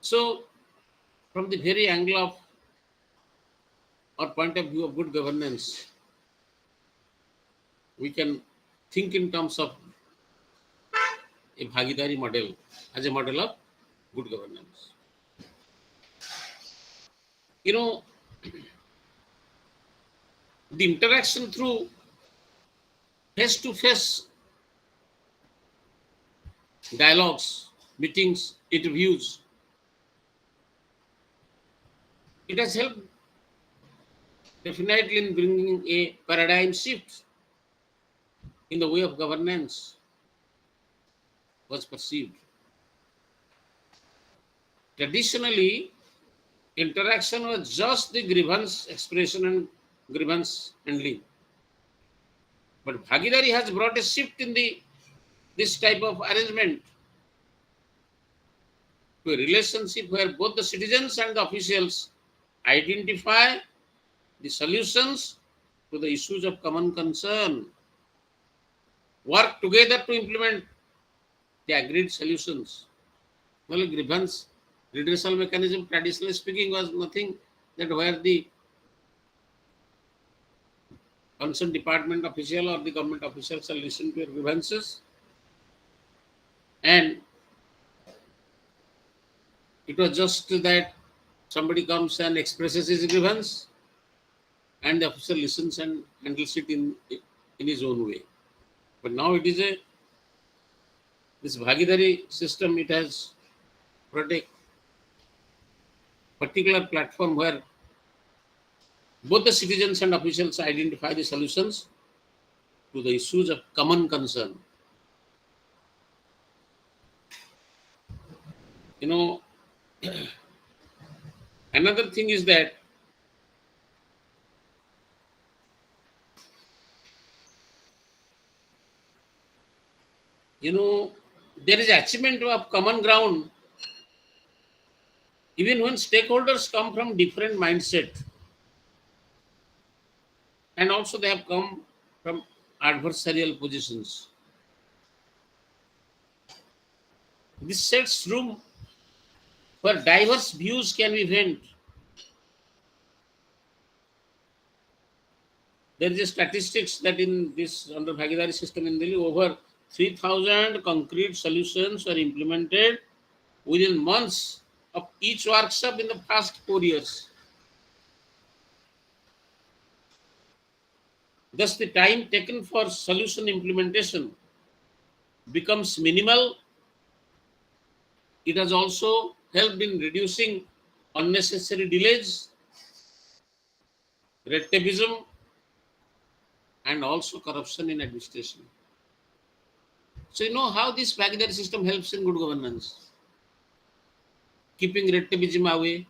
So, from the very angle of or point of view of good governance, we can think in terms of a Bhagidari model as a model of good governance. The interaction through face-to-face dialogues, meetings, interviews, it has helped definitely in bringing a paradigm shift in the way of governance was perceived. Traditionally, interaction was just the grievance expression and grievance handling. But Bhagidari has brought a shift in this type of arrangement to a relationship where both the citizens and the officials identify the solutions to the issues of common concern, work together to implement the agreed solutions. Well, grievance redressal mechanism, traditionally speaking, was nothing that where the concerned department official or the government officials shall listen to your grievances, and it was just that somebody comes and expresses his grievance and the officer listens and handles it in his own way. But now it is this Bhagidari system, it has brought a particular platform where both the citizens and officials identify the solutions to the issues of common concern. Another thing is that there is achievement of common ground even when stakeholders come from different mindset, and also they have come from adversarial positions. This sets room where diverse views can be vent. There is a statistics that in this under Bhagidari system in Delhi, over 3,000 concrete solutions were implemented within months of each workshop in the past 4 years. Thus, the time taken for solution implementation becomes minimal. It has also helped in reducing unnecessary delays, red tapeism, and also corruption in administration. So, you know how this Bhagidari system helps in good governance, keeping red tapeism away,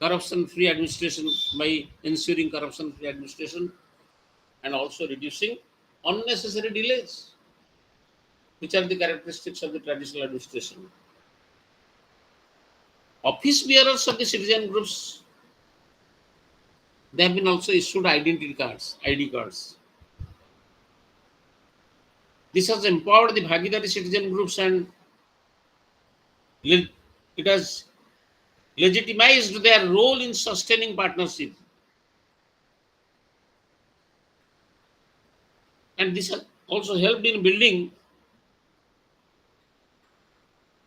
corruption free administration by ensuring corruption free administration, and also reducing unnecessary delays, which are the characteristics of the traditional administration. Office bearers of the citizen groups, they have been also issued identity cards, ID cards. This has empowered the Bhagidari citizen groups and it has legitimized their role in sustaining partnership. And this has also helped in building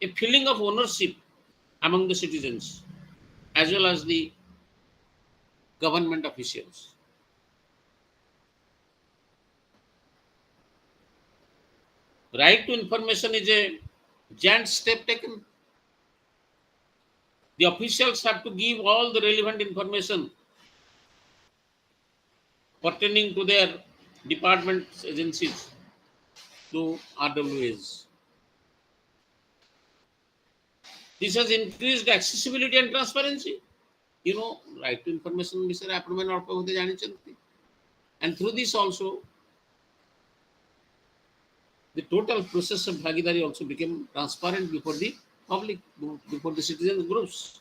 a feeling of ownership among the citizens as well as the government officials. Right to information is a giant step taken. The officials have to give all the relevant information pertaining to their departments, agencies, to RWAs. This has increased accessibility and transparency. You know, right to information ବିଷୟରେ ଆପଣମାନେ ଅଳ୍ପ ବହୁତ ଜାଣିଛନ୍ତି. And through this also, the total process of Bhagidari also became transparent before the public, before the citizen groups.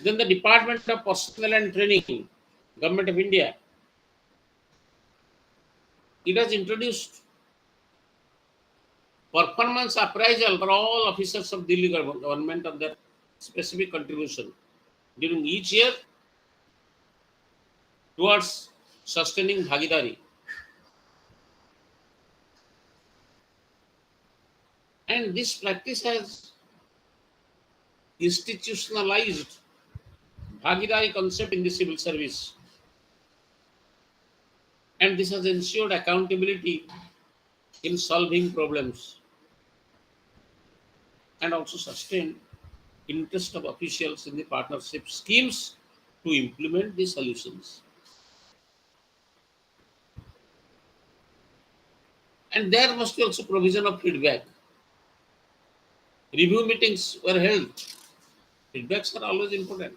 Then the Department of Personnel and Training, Government of India, it has introduced performance appraisal for all officers of Delhi government on their specific contribution during each year towards sustaining Bhagidari. And this practice has institutionalized Bhagidari concept in the civil service. And this has ensured accountability in solving problems and also sustained interest of officials in the partnership schemes to implement the solutions. And there must be also provision of feedback. Review meetings were held. Feedbacks are always important.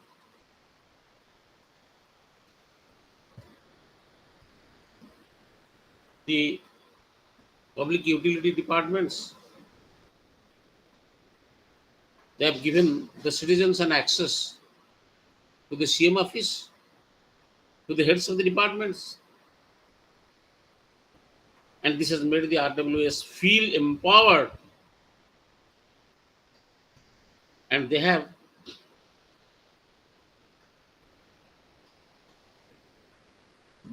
The public utility departments, they have given the citizens an access to the CM office, to the heads of the departments, and this has made the RWS feel empowered, and they have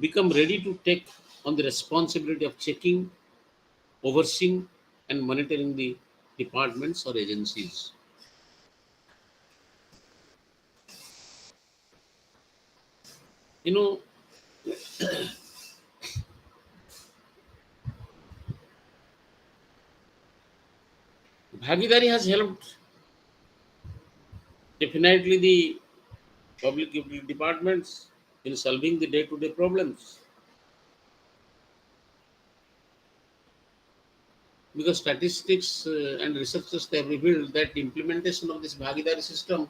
become ready to take on the responsibility of checking, overseeing, and monitoring the departments or agencies. You know, Bhagidari has helped definitely the public utility departments in solving the day-to-day problems. Because statistics and researchers have revealed that implementation of this Bhagidari system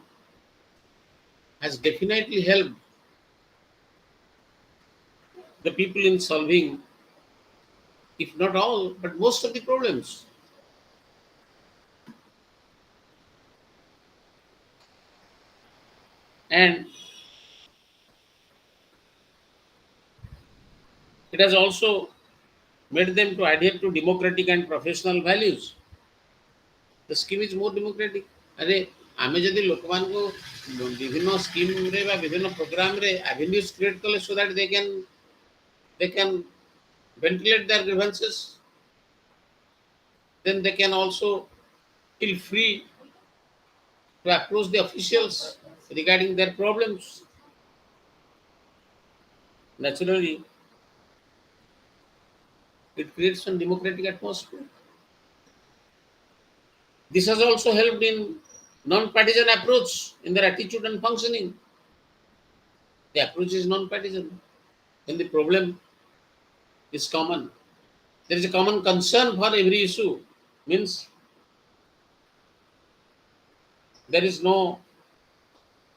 has definitely helped the people in solving, if not all, but most of the problems. And it has also made them to adhere to democratic and professional values. The scheme is more democratic. अरे आमे जदि ଲୋକମାନଙ୍କୁ ବିଭିନ୍ନ ସ୍କିମ୍ରେ ବା ବିଭିନ୍ନ ପ୍ରୋଗ୍ରାମରେ avenues create କଲେ so that they can ventilate their grievances, then they can also feel free to approach the officials regarding their problems. Naturally, it creates a democratic atmosphere. This has also helped in non-partisan approach in their attitude and functioning. The approach is non-partisan. When the problem is common, there is a common concern for every issue. Means there is no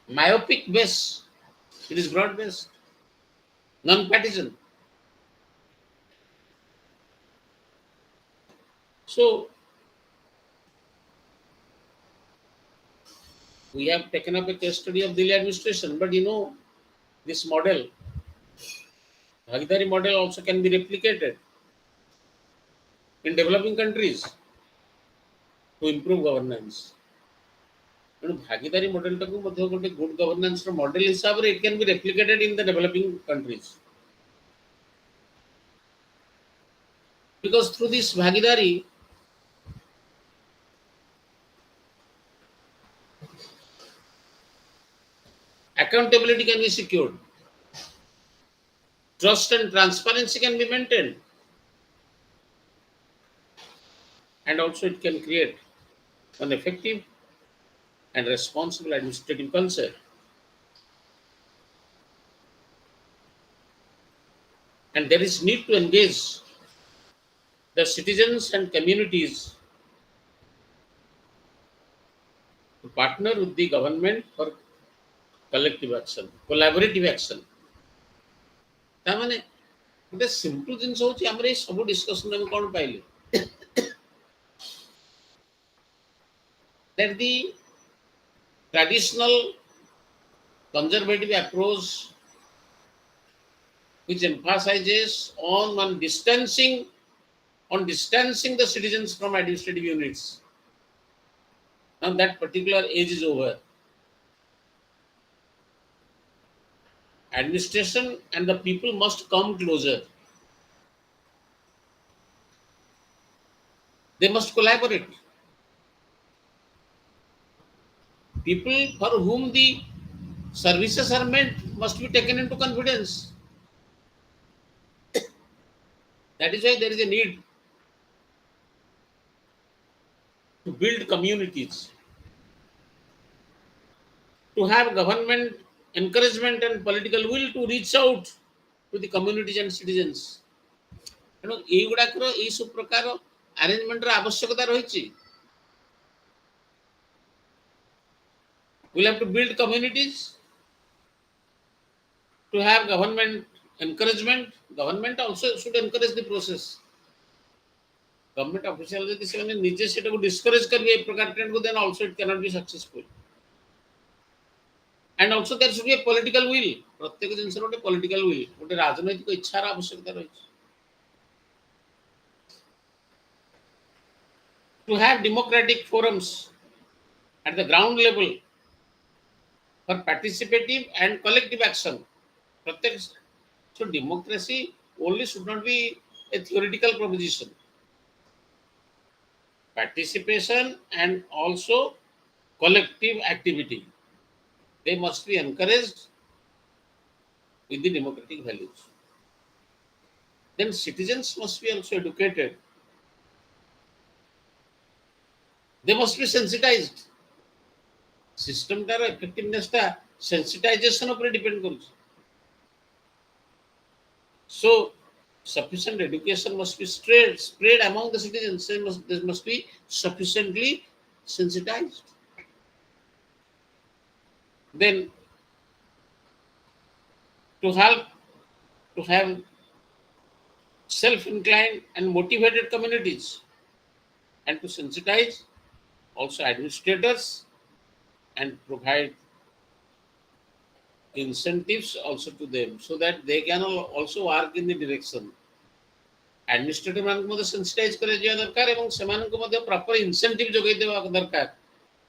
myopic base. It is broad based, non-partisan. So we have taken up a case study of Delhi administration, but this model, Bhagidari model, also can be replicated in developing countries to improve governance. ତେଣୁ ଭାଗିଦାରୀ ମଡେଲଟାକୁ ମଧ୍ୟ ଗୋଟେ good ଗଭର୍ଣ୍ଣାନ୍ସର model ହିସାବରେ it can be replicated in the developing countries because through this ଭାଗିଦାରୀ accountability can be secured, trust and transparency can be maintained, and also it can create an effective and responsible administrative culture. And there is need to engage the citizens and communities to partner with the government for collective action, collaborative action. ତାମାନେ ଗୋଟେ simple ଜିନିଷ ହଉଛି ଆମର ଏଇ ସବୁ discussion ଆମେ କ'ଣ ପାଇଲେ that the traditional conservative approach which emphasizes on distancing the citizens from administrative units. Now that particular age is over. Administration and the people must come closer. They must collaborate. People for whom the services are meant must be taken into confidence. That is why there is a need to build communities, to have government encouragement and political will to reach out to the communities and citizens. ତେଣୁ ଏଇଗୁଡାକର ଏଇ ସବୁ ପ୍ରକାର ଆରେଞ୍ଜମେଣ୍ଟର ଆବଶ୍ୟକତା ରହିଛି. We'll have to build communities, to have government encouragement. Government also should encourage the process. Government official ଯଦି ସେମାନେ ନିଜେ ସେଟାକୁ discourage କରିବେ ଏ ପ୍ରକାର ଟ୍ରେଣ୍ଡକୁ, then also it cannot be successful. And also there should be a political will. ପ୍ରତ୍ୟେକ ଜିନିଷର ଗୋଟେ political will, ଗୋଟେ ରାଜନୈତିକ ଇଚ୍ଛାର ଆବଶ୍ୟକତା ରହିଛି. To have democratic forums at the ground level for participative and collective action. So democracy only should not be a theoretical proposition. Participation and also collective activity, they must be encouraged with the democratic values. Then citizens must be also educated. They must be sensitized. System tar effectiveness ta sensitization upare depend karuchi. So sufficient education must be spread among the citizens. They must be sufficiently sensitized. Then to help to have self-inclined and motivated communities, and to sensitize also administrators and provide incentives also to them so that they can also work in the direction. Administrator ମାନଙ୍କୁ ମଧ୍ୟ sensitize କରାଯିବା ଦରକାର ଏବଂ ସେମାନଙ୍କୁ ମଧ୍ୟ proper incentive ଯୋଗାଇ ଦେବା ଦରକାର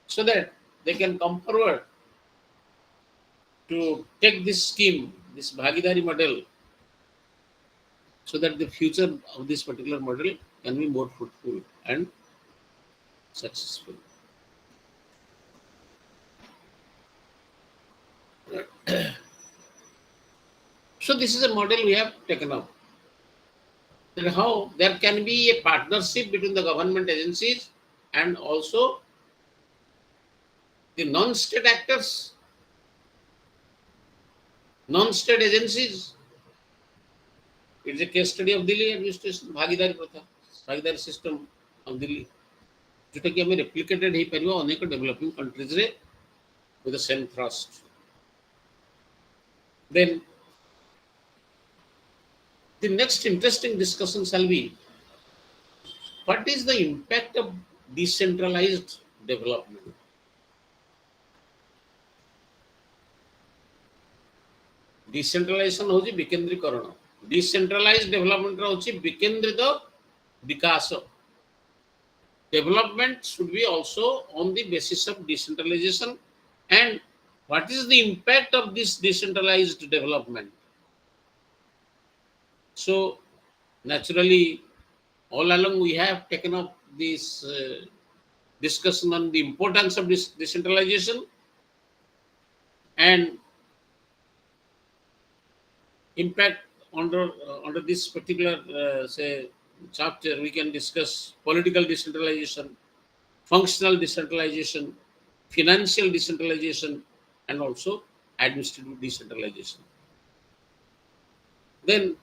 so that they can come forward to take this scheme, this Bhagidari model, so that the future of this particular model can be more fruitful and successful. So this is a model we have taken up. That how there can be a partnership between the government agencies and also the non-state actors, non-state agencies. It's a case study of Delhi administration, भागीदारी प्रथा, भागीदारी system of Delhi, जोटा कि हमें replicated ही परिवा अनेक developing countries रे with the same thrust. Then the next interesting discussion shall be what is the impact of decentralized development. Decentralization होची विकेंद्रीकरण, decentralized development होची विकेंद्रित विकास. Development should be also on the basis of decentralization. And what is the impact of this decentralized development? So naturally, all along we have taken up this discussion on the importance of this decentralization, and impact under this particular say chapter. We can discuss political decentralization, functional decentralization, financial decentralization, and also administrative decentralization. Then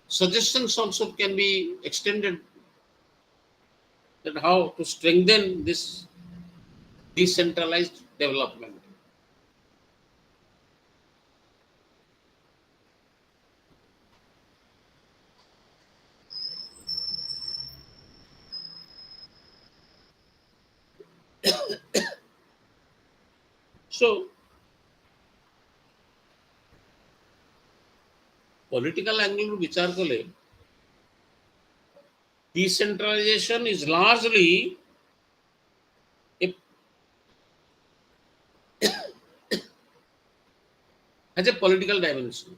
suggestions also can be extended that how to strengthen this decentralized development. So political angle विचार कले, decentralization is largely a, has a political dimension,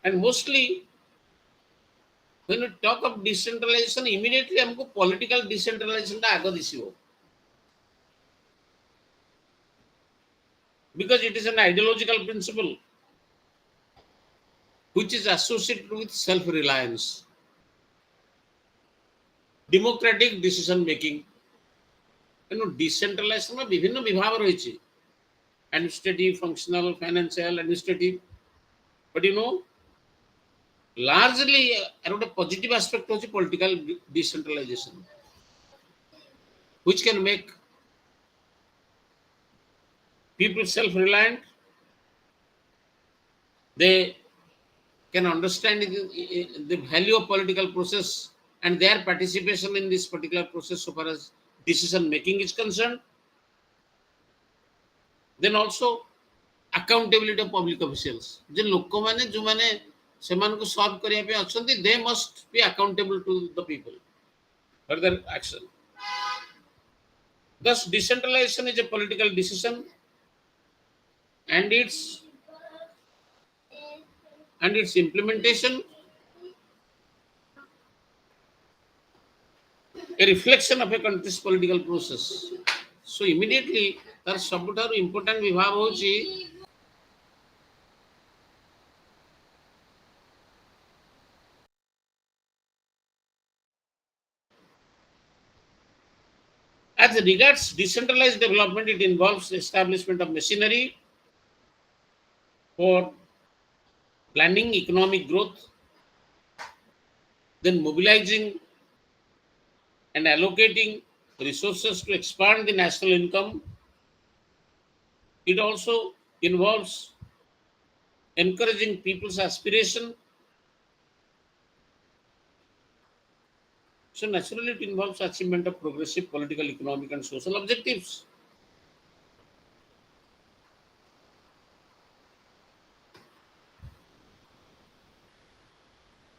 and mostly when we talk of decentralization, immediately हमको political decentralization का आगे दिसियो, because it is an ideological principle which is associated with self-reliance, democratic decision making. Decentralization में विभिन्न विभाग रही है, administrative, functional, financial, administrative. But largely around a positive aspect of political decentralization, which can make people self-reliant. They can understand the value of political process and their participation in this particular process so far as decision making is concerned. Then also accountability of public officials. जे लोक माने जो माने सेमान को सर्व करिया पे अछंती, they must be accountable to the people for their action. Thus, decentralization is a political decision, and its implementation a reflection of a country's political process. So immediately, तार सबुठारु important विभाग होची as regards decentralized development. It involves establishment of machinery for planning economic growth, then mobilizing and allocating resources to expand the national income. It also involves encouraging people's aspiration. So naturally, it involves achievement of progressive political, economic, and social objectives.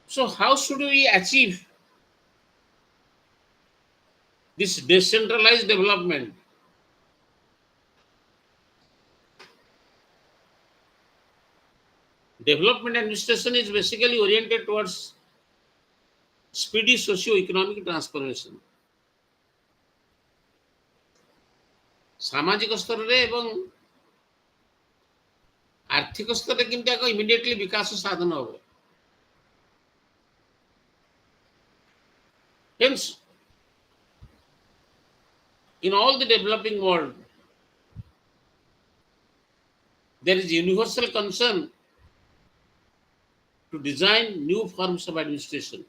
So how should we achieve this decentralized development? Development administration is basically oriented towards speedy socio-economic transformation. ସାମାଜିକ ସ୍ତରରେ ଏବଂ ଆର୍ଥିକ ସ୍ତରରେ କେମିତି ଆଗ immediately ବିକାଶ ସାଧନ ହବ। Hence, in all the developing world, there is universal concern to design new forms of administration.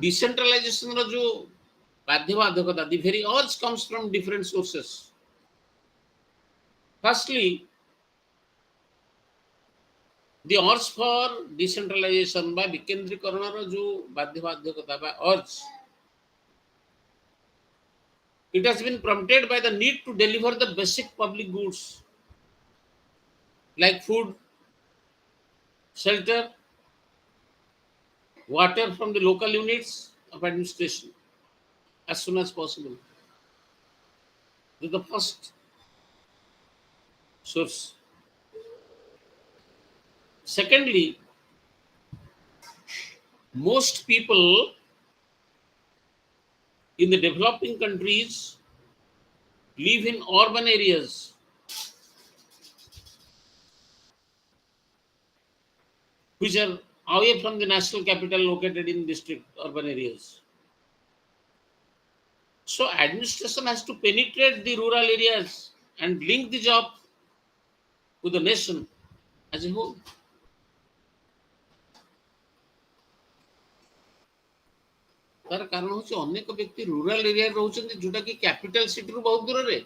Decentralization ର ଯୋଉ ବାଧ୍ୟବାଧକତା, the very urge comes from different sources. Firstly, the urge for decentralization ବା ବିକେନ୍ଦ୍ରୀକରଣର ଯୋଉ ବାଧ୍ୟବାଧକତା ବା urge, it has been prompted by the need to deliver the basic public goods like food, shelter, water from the local units of administration as soon as possible. This is the first source. Secondly, most people in the developing countries live in urban areas which are away from the national capital located in district urban areas. So administration has to penetrate the rural areas and link the job with the nation as a whole. तार कारण होची अनेक व्यक्ति rural area रहउछन्ति जोटा कि capital city रु बहुत दूर रे,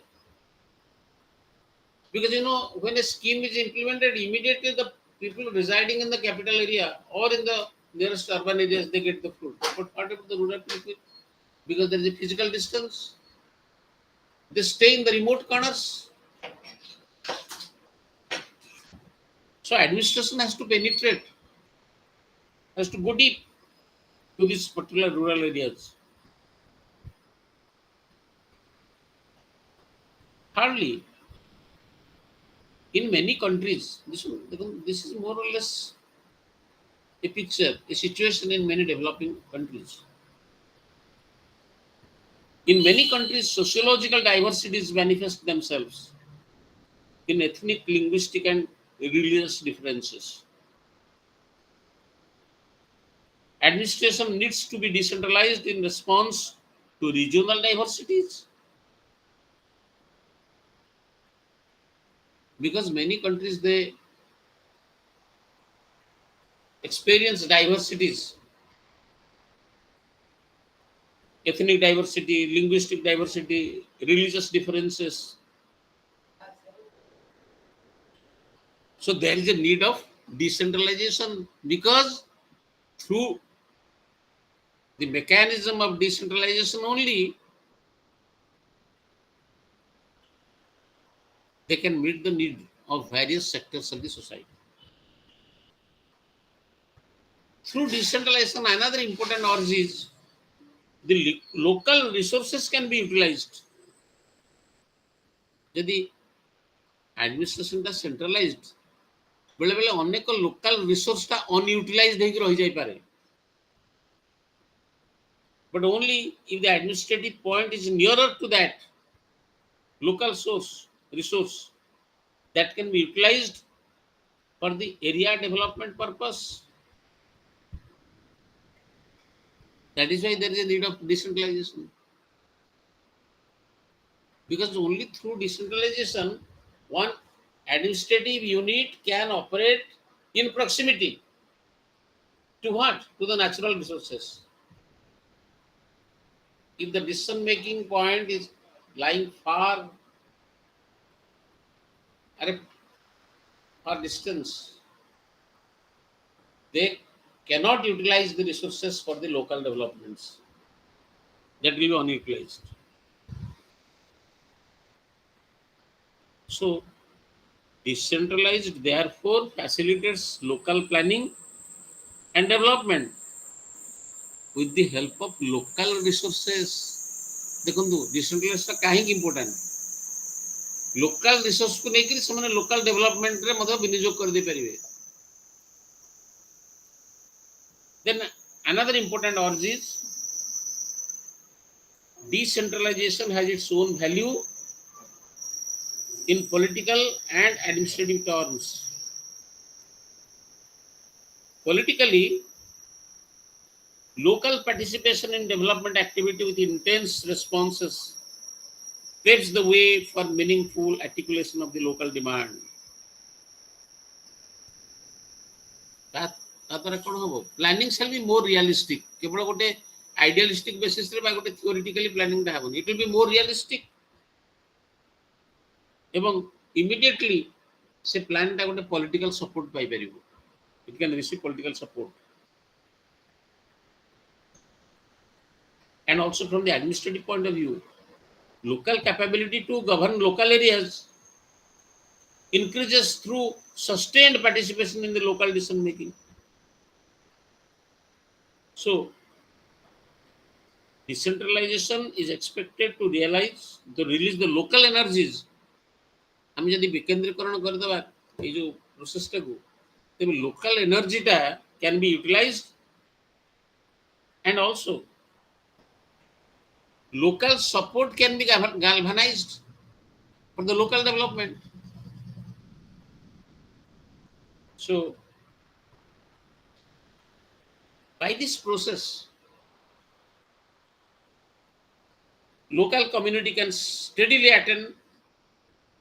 because when a scheme is implemented, immediately the people residing in the capital area or in the nearest urban areas they get the fruit, but what about the rural people? Because there is a physical distance, they stay in the remote corners. So administration has to penetrate, has to go deep to these particular rural areas. Hardly in many countries, this is more or less a picture, a situation in many developing countries. In many countries, sociological diversities manifest themselves in ethnic, linguistic, and religious differences. Administration needs to be decentralized in response to regional diversities, because many countries they experience diversities, ethnic diversity, linguistic diversity, religious differences. So there is a need of decentralization, because through the mechanism of decentralization only they can meet the need of various sectors of the society. Through decentralization, another important urge is the local resources can be utilized. यदि administration टा centralised बेले बेले अनेक local resource टा unutilised होकर रह जाई पारे, but only if the administrative point is nearer to that local source resource that can be utilized for the area development purpose. That is why there is a need of decentralization, because only through decentralization one administrative unit can operate in proximity to what? To the natural resources. If the decision making point is lying far at a far distance, they cannot utilize the resources for the local developments. That will be unutilized. So, decentralized therefore facilitates local planning and development with the help of local resources. देखो decentralise कहीं important, local resource को लेकर से local development रे मतलब विनियोग कर दे परिवे. Then Another important urge is decentralization has its own value in political and administrative terms. Politically, local participation in development activity with intense responses paves the way for meaningful articulation of the local demand. ତାପରେ କ'ଣ ହବ planning shall be more realistic କେବଳ ଗୋଟେ idealistic basis ରେ ବା ଗୋଟେ theoretically planning ଟା ହବନି it will be more realistic ଏବଂ immediately ସେ ପ୍ଲାନ୍ ଟା ଗୋଟେ political support ପାଇପାରିବ it can receive political support and also from the administrative point of view local capability to govern local areas increases through sustained participation in the local decision making. So decentralization is expected to release the local energies. ଆମେ ଯଦି ବିକେନ୍ଦ୍ରୀକରଣ କରିଦେବା ଏଇ ଯୋଉ ପ୍ରୋସେସଟାକୁ ତେବେ local energy ଟା can be utilized and also local support can be galvanized for the local development. So by this process local community can steadily attain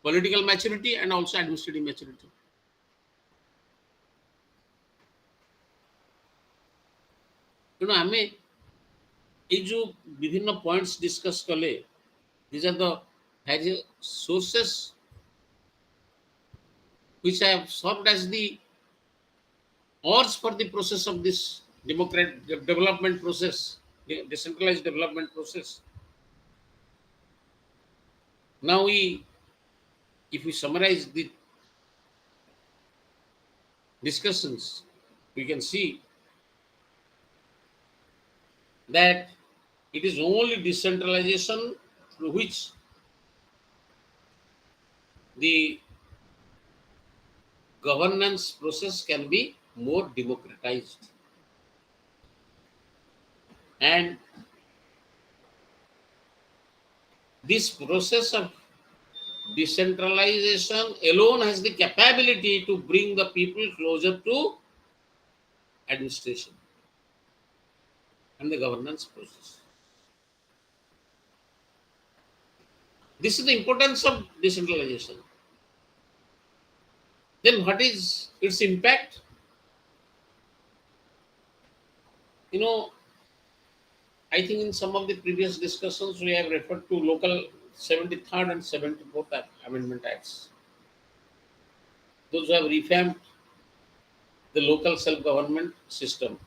political maturity and also administrative maturity. ତେଣୁ ଆମେ ଏଇ ଯୋଉ ବିଭିନ୍ନ points discus କଲେ these are the various sources which have served as the urge for the process of this democratic development process, the decentralized development process. Now if we summarize the discussions, we can see that it is only decentralization through which the governance process can be more democratized. And this process of decentralization alone has the capability to bring the people closer to administration and the governance process. This is the importance of decentralization. Then what is its impact? You know, I think in some of the previous discussions we have referred to local 73rd and 74th Amendment Acts. Those who have revamped the local self-government system.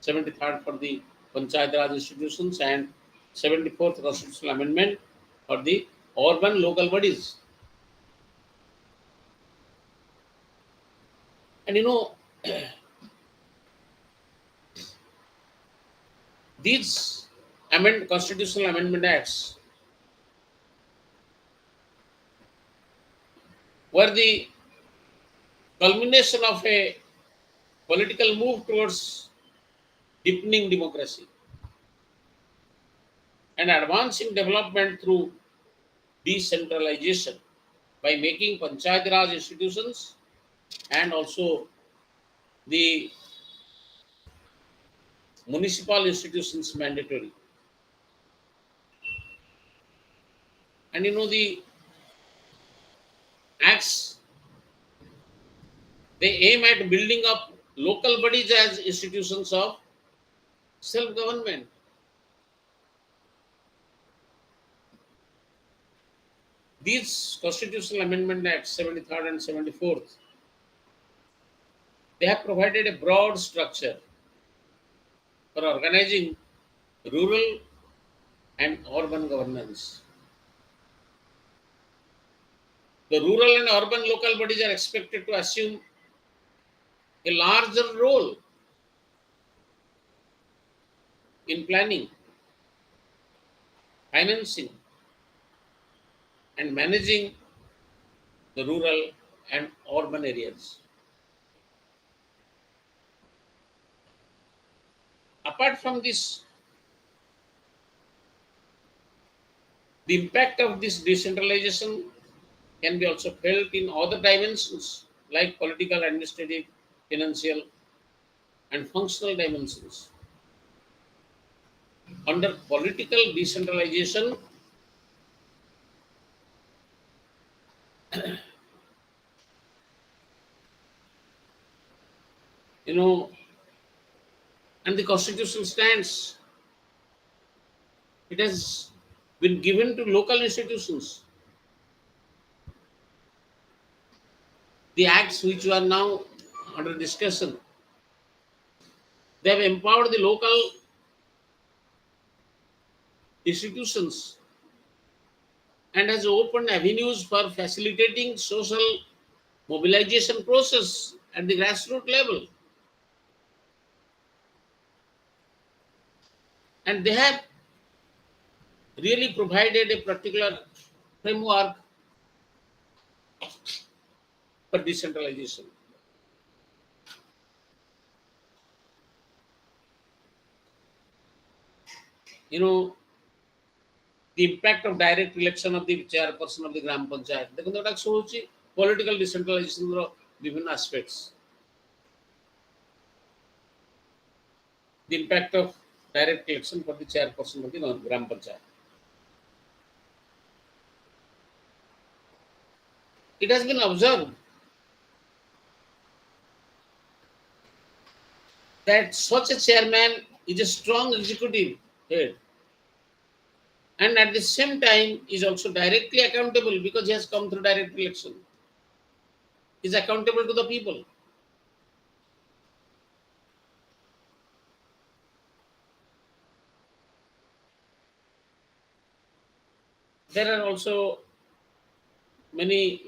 73rd for the Panchayat Raj institutions and 74th Constitutional Amendment for the urban local bodies. And you know, these constitutional amendment acts were the culmination of a political move towards deepening democracy and advancing development through decentralization by making Panchayat Raj institutions and also the municipal institutions mandatory. And you know, the acts, they aim at building up local bodies as institutions of self-government. These constitutional amendment acts, 73rd and 74th, they have provided a broad structure for organizing rural and urban governance. The rural and urban local bodies are expected to assume a larger role in planning, financing, and managing the rural and urban areas. Apart from this, the impact of this decentralization can be also felt in other dimensions like political, administrative, financial, and functional dimensions. Under political decentralization, you know, and the constitutional stance, it has been given to local institutions. The acts which are now under discussion, they have empowered the local institutions and has opened avenues for facilitating social mobilization process at the grassroots level. And they have really provided a particular framework for decentralization. You know, the impact of direct election of the chairperson of the Gram Panchayat. ଦେଖନ୍ତୁ ଏଟା ସବୁ ହେଉଛି political decentralization ର ବିଭିନ୍ନ aspects. The impact of direct election for the chairperson of the Gram Panchayat. It has been observed that such a chairman is a strong executive head and at the same time is also directly accountable because he has come through direct election. He is accountable to the people. There are also many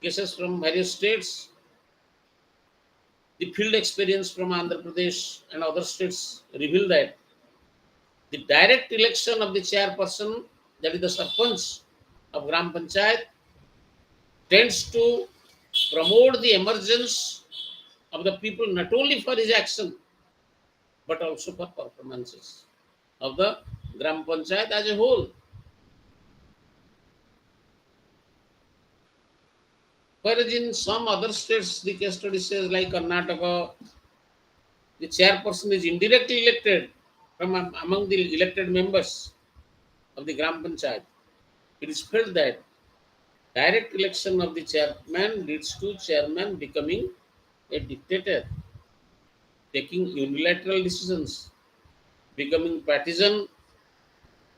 cases from various states. The field experience from Andhra Pradesh and other states reveal that the direct election of the chairperson, that is the sarpanch of Gram Panchayat, tends to promote the emergence of the people not only for his action but also for performances of the Gram Panchayat as a whole. Whereas in some other states, the case study says like Karnataka, the chairperson is indirectly elected from among the elected members of the Gram Panchayat. It is felt that direct election of the chairman leads to chairman becoming a dictator, taking unilateral decisions, becoming partisan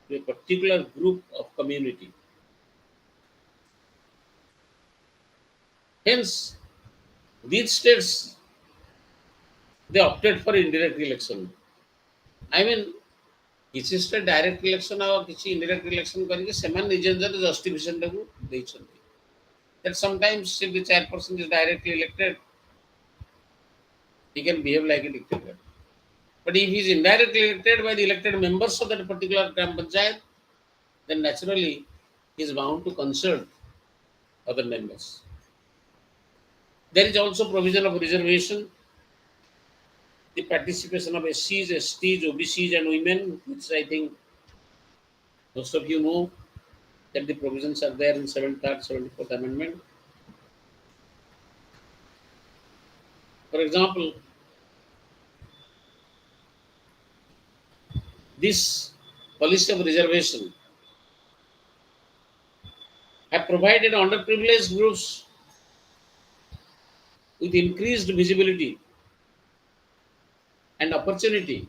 to a particular group of community. Hence, these states they opted for indirect election. I mean, କିଛି state direct election ଆଉ କିଛି indirect election କରିକି ସେମାନେ ନିଜ ନିଜର ଜଷ୍ଟିଫିକେସନଟାକୁ ଦେଇଛନ୍ତି. That sometimes if the chairperson is directly elected, he can behave like a dictator. But if he is indirectly elected by the elected members of that particular Gram Panchayat, then naturally he is bound to consult other members. There is also provision of reservation, the participation of SCs, STs, OBCs, and women, which I think most of you know that the provisions are there in 73rd, 74th Amendment. For example, this policy of reservation have provided underprivileged groups with increased visibility and opportunity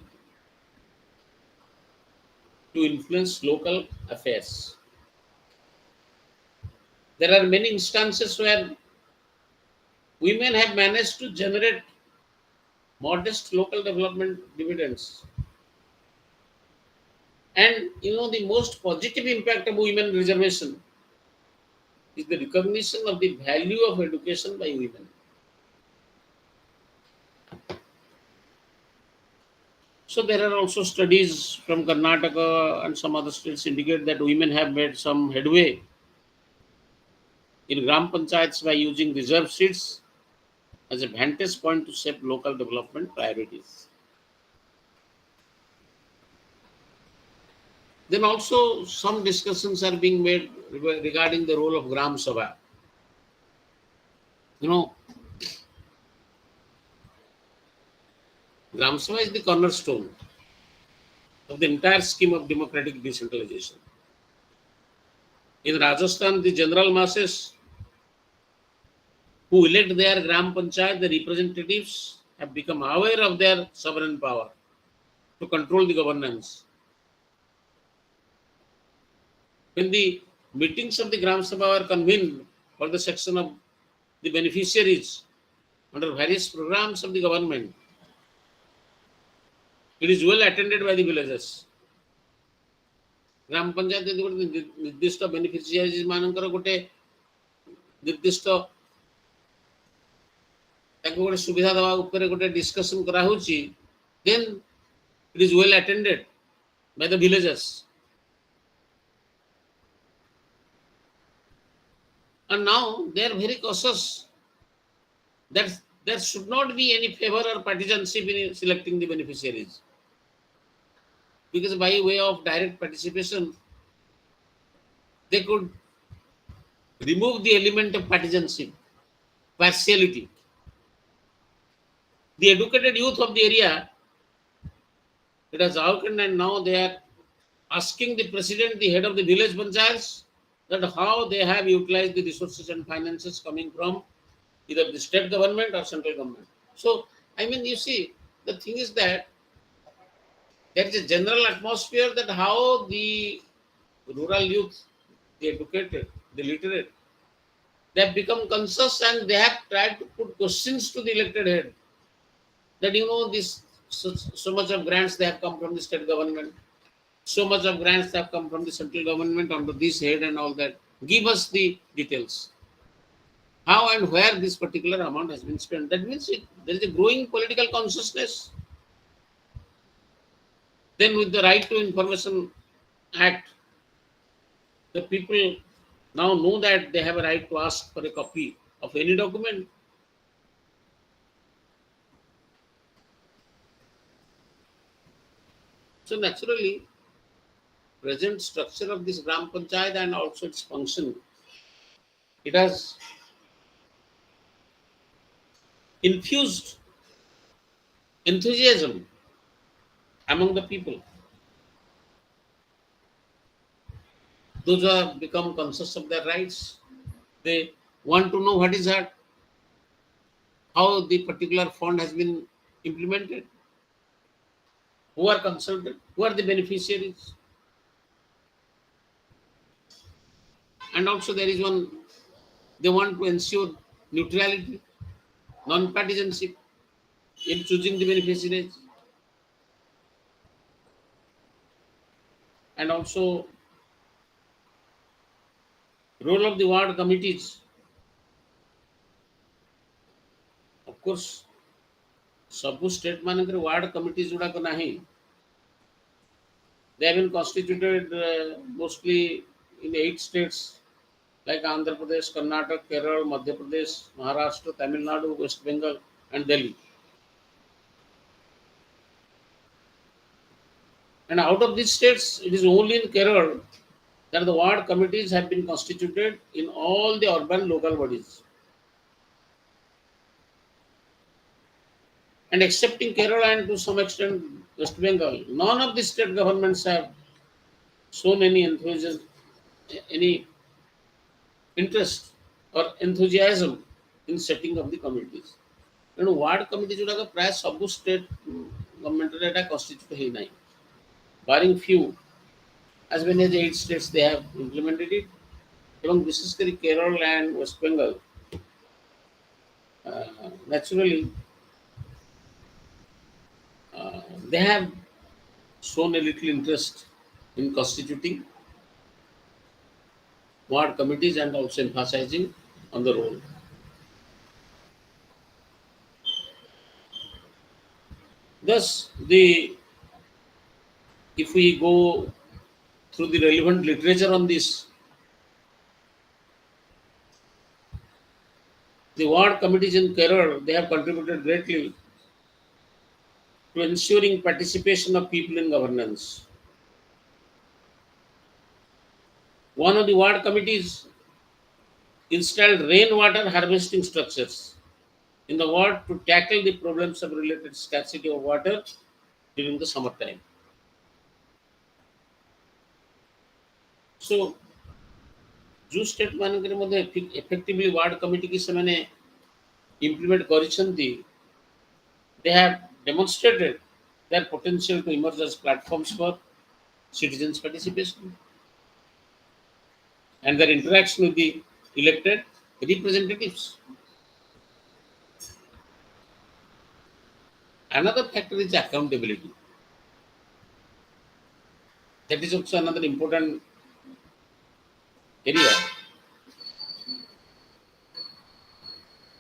to influence local affairs. There are many instances where women have managed to generate modest local development dividends. And the most positive impact of women reservation is the recognition of the value of education by women. So there are also studies from Karnataka and some other states indicate that women have made some headway in Gram Panchayats by using reserve seats as a vantage point to shape local development priorities. Then also some discussions are being made regarding the role of Gram Sabha. You know, Gram Sabha is the cornerstone of the entire scheme of democratic decentralization. In Rajasthan, the general masses who elect their Gram Panchayat, the representatives, have become aware of their sovereign power to control the governance. When the meetings of the Gram Sabha were convened for the section of the beneficiaries under various programs of the government, it is well attended by the villagers. ଗ୍ରାମ ପଞ୍ଚାୟତ ଯଦି ଗୋଟେ ନିର୍ଦ୍ଦିଷ୍ଟ beneficiary ମାନଙ୍କର ଗୋଟେ ନିର୍ଦ୍ଦିଷ୍ଟ ତାଙ୍କୁ ଗୋଟେ ସୁବିଧା ଦେବା ଉପରେ ଗୋଟେ ଡିସ୍କସନ କରାହଉଛି, then it is well attended by the villagers. And now they are very cautious that there should not be any favor or partisanship in selecting the beneficiaries. Because by way of direct participation, they could remove the element of partisanship, partiality. The educated youth of the area, it has awakened, and now they are asking the president, the head of the village panchayats, that how they have utilized the resources and finances coming from either the state government or central government. So, I mean, you see, the thing is that there is a general atmosphere that how the rural youth, the educated, the literate, they have become conscious and they have tried to put questions to the elected head that this so much of grants they have come from the state government, so much of grants have come from the central government under this head and all that. Give us the details. How and where this particular amount has been spent. That means there is a growing political consciousness. Then with the Right to Information Act, the people now know that they have a right to ask for a copy of any document. So naturally, present structure of this Gram Panchayat and also its function, it has infused enthusiasm among the people. Those who have become conscious of their rights, they want to know what is that, how the particular fund has been implemented, who are consulted, who are the beneficiaries. And also there is one, they want to ensure neutrality, non-partisanship in choosing the beneficiaries. And also role of the ward committees. Of course, ସବୁ state ମାନଙ୍କରେ ward committees ଗୁଡାକ ନାହିଁ. They have been constituted mostly in 8 states like Andhra Pradesh, Karnataka, Kerala, Madhya Pradesh, Maharashtra, Tamil Nadu, West Bengal, and Delhi. And out of these states, it is only in Kerala that the ward committees have been constituted in all the urban local bodies. And excepting Kerala and to some extent West Bengal, none of the state governments have shown any enthusiasm, any interest or enthusiasm in setting up the committees. ତେଣୁ ward committee ଯୋଉଟାକ ପ୍ରାୟ ସବୁ state ଗଭର୍ଣ୍ଣମେଣ୍ଟରେ ଏଟା କନଷ୍ଟିଚ୍ୟୁଟ୍ ହେଇନାହିଁ. ବାରିଂ few, as many as 8 states they have implemented it. ଏବଂ ବିଶେଷ କରି Kerala and West Bengal, naturally they have shown a little interest in constituting ward committees and also emphasizing on the role. Thus, if we go through the relevant literature on this, the ward committees in Kerala, they have contributed greatly to ensuring participation of people in governance. One of the ward committees installed rainwater harvesting structures in the ward to tackle the problems of related scarcity of water during the summertime. So, जो state मानकरे मध्ये effectively ward committee की ସେମାନେ implement କରିଛନ୍ତି, they have demonstrated their potential to emerge as platforms for citizens' participation and their interaction with the elected representatives. Another factor is accountability. That is also another important area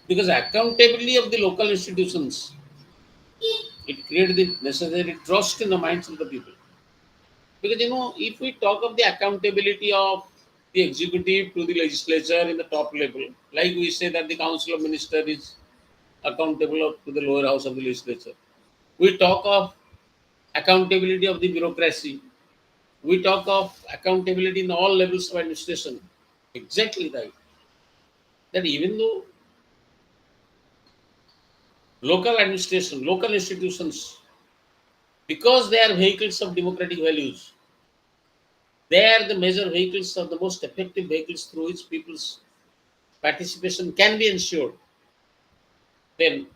because accountability of the local institutions, it creates the necessary trust in the minds of the people. Because if we talk of the accountability of the executive to the legislature in the top level, like we say that the council of minister is accountable to the lower house of the legislature. We talk of accountability of the bureaucracy. We talk of accountability in all levels of administration. Exactly right. That even though local administration, local institutions, because they are vehicles of democratic values, they are the major vehicles of the most effective vehicles through which people's participation can be ensured. Then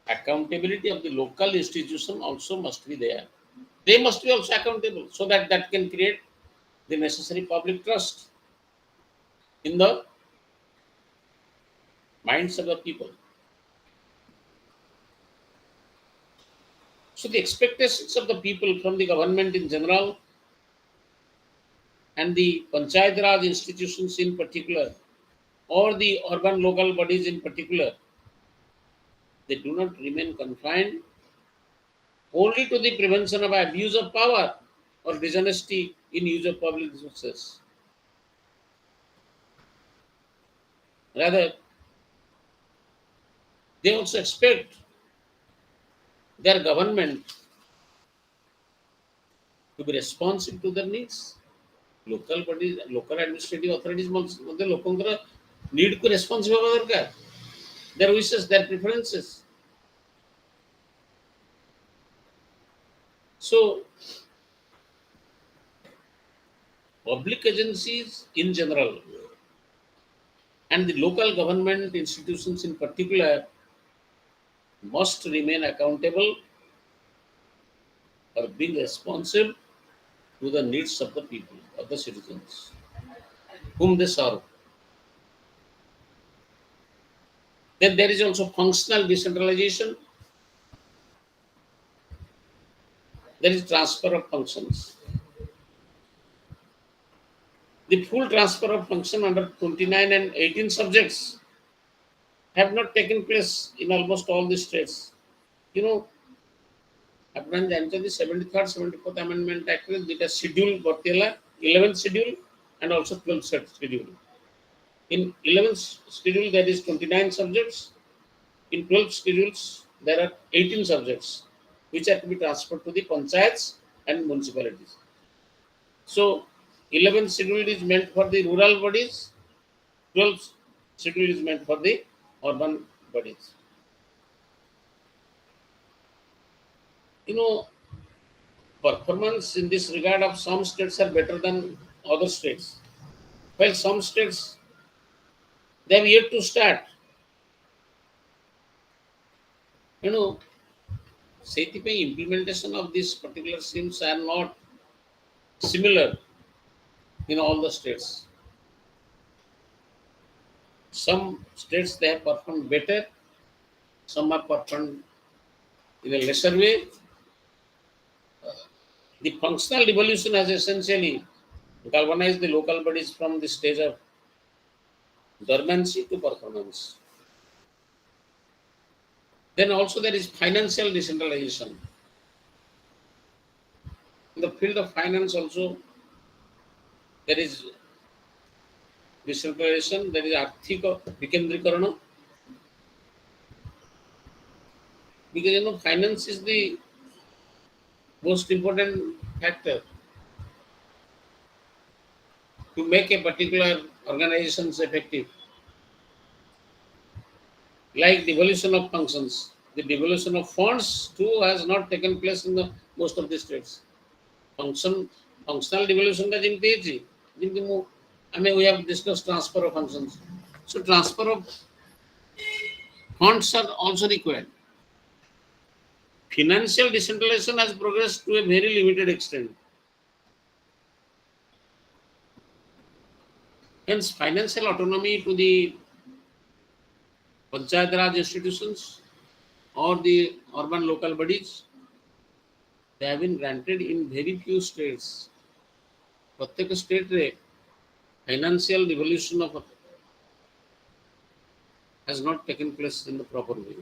accountability of the local institution also must be there. They must be also accountable so that that can create the necessary public trust in the minds of the people. So the expectations of the people from the government in general and the Panchayat Raj institutions in particular, or the urban local bodies in particular, they do not remain confined only to the prevention of abuse of power or dishonesty in use of public resources. Rather, they also expect their government to be responsive to their needs. Local bodies, local administrative authorities ମଧ୍ୟ ଲୋକଙ୍କର need କୁ responsive ହେବା ଦରକାର. Their wishes, their preferences. So, public agencies in general and the local government institutions in particular must remain accountable for being responsive to the needs of the people, of the citizens, whom they serve. Then there is also functional decentralization. There is transfer of functions. The full transfer of function under 29 and 18 subjects have not taken place in almost all the states. You know, ଆପଣ ଜାଣିଛନ୍ତି 73rd 74th amendment act ରେ ଦୁଇଟା schedule ଭର୍ତ୍ତି ହେଲା 11th schedule and also 12th schedule. In 11th schedule there is 29 subjects. In 12 schedules there are 18 subjects which are to be transferred to the panchayats and municipalities. So 11th schedule is meant for the rural bodies, 12th schedule is meant for the urban bodies. You know, performance in this regard of some states are better than other states. While some states they have yet to start. You know, ସେଇଥିପାଇଁ implementation of these particular schemes are not similar in all the states. Some states they have performed better, some have performed in a lesser way. The functional devolution has essentially galvanized the local bodies from the stage of dormancy to performance. Then also there is financial decentralization. In the field of finance also there is decentralization, there is arthika vikendrikarana. Because finance is the most important factor to make a particular organizations effective, like devolution of functions. The devolution of funds too has not taken place in the most of the states. Function functional devolution is in I mean, we have discussed transfer of functions. So transfer of funds are also required. Financial decentralization has progressed to a very limited extent. Hence, financial autonomy to the Panchayat Raj institutions or the urban local bodies, they have been granted in very few states. प्रत्येक state रे financial devolution of has not taken place in the proper way.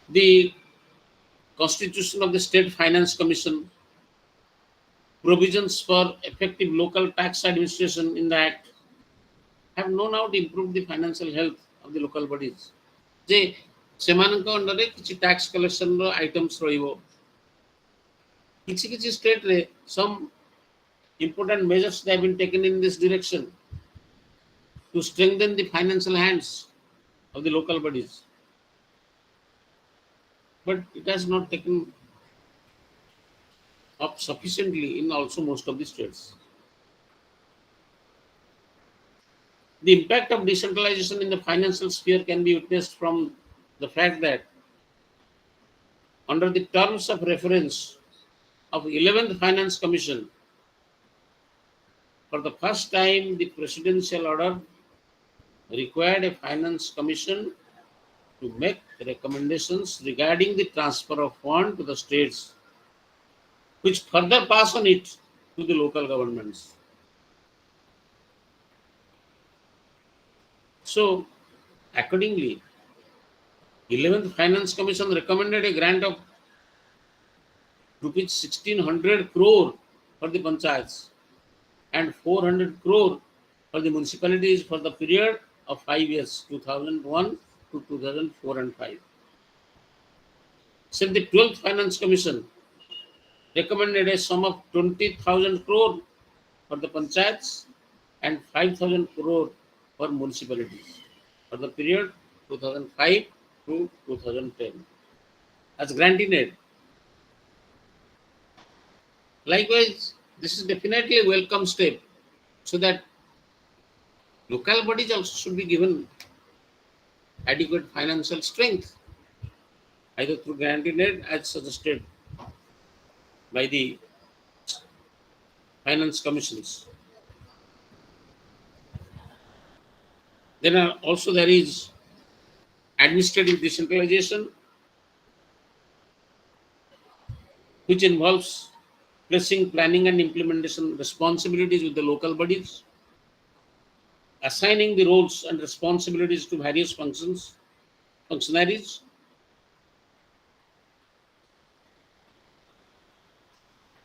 The constitution of the State Finance Commission, provisions for effective local tax administration in the Act have no doubt improved the financial health of the local bodies. ଯେ ସେମାନଙ୍କ ଅଣ୍ଡରରେ କିଛି tax କଲେକ୍ସନର items ରହିବ, କିଛି କିଛି ଷ୍ଟେଟରେ some important measures that have been taken in this direction to strengthen the financial hands of the local bodies. But it has not taken up sufficiently in also most of the states. The impact of decentralization in the financial sphere can be witnessed from the fact that under the terms of reference of 11th Finance Commission, for the first time the presidential order required a finance commission to make recommendations regarding the transfer of fund to the states, which further pass on it to the local governments. So, accordingly, 11th Finance Commission recommended a grant of rupees 1600 crore for the panchayats and 400 crore for the municipalities for the period of 5 years, 2001 to 2004 and 5. Since the 12th Finance Commission recommended a sum of 20,000 crore for the panchayats and 5,000 crore for municipalities for the period 2005 to 2010 as granting aid. Likewise, this is definitely a welcome step so that local bodies also should be given adequate financial strength either through granting aid as suggested by the finance commissions. Then also there is administrative decentralization, which involves placing planning and implementation responsibilities with the local bodies, assigning the roles and responsibilities to various functionaries.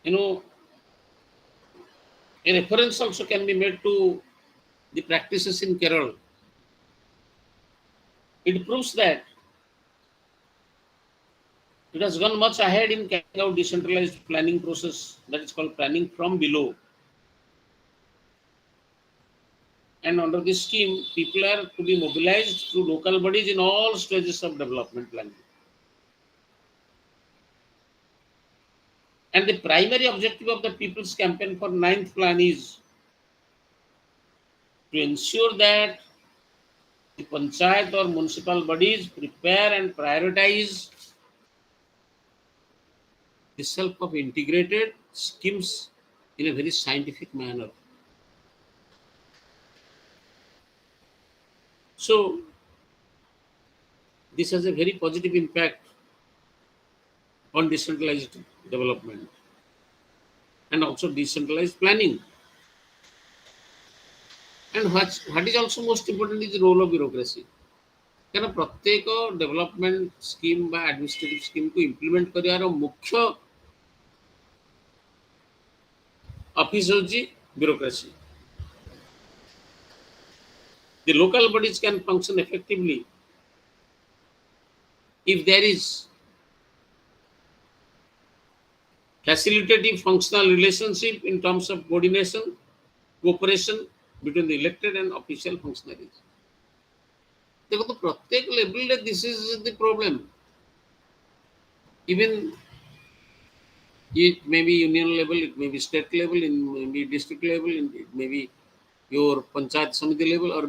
You know, a reference also can be made to the practices in Kerala. It proves that it has gone much ahead in carrying out decentralized planning process that is called planning from below. And under this scheme, people are to be mobilized through local bodies in all stages of development planning. And the primary objective of the People's Campaign for Ninth Plan is to ensure that the panchayat or municipal bodies prepare and prioritize the self of integrated schemes in a very scientific manner. So, this has a very positive impact on decentralized development and also decentralized planning. And what is also most important is the role of bureaucracy. କାରଣ ପ୍ରତ୍ୟେକ development scheme ବା administrative ସ୍କିମ୍କୁ implement କରିବାର ମୁଖ୍ୟ office ହେଉଛି bureaucracy. The local bodies can function effectively if there is facilitative functional relationship in terms of coordination, cooperation between the elected and official functionaries. देखो तो प्रत्येक level रे this is the problem. Even it may be union level, it may be state level, it may be district level, it may be your panchayat samiti level or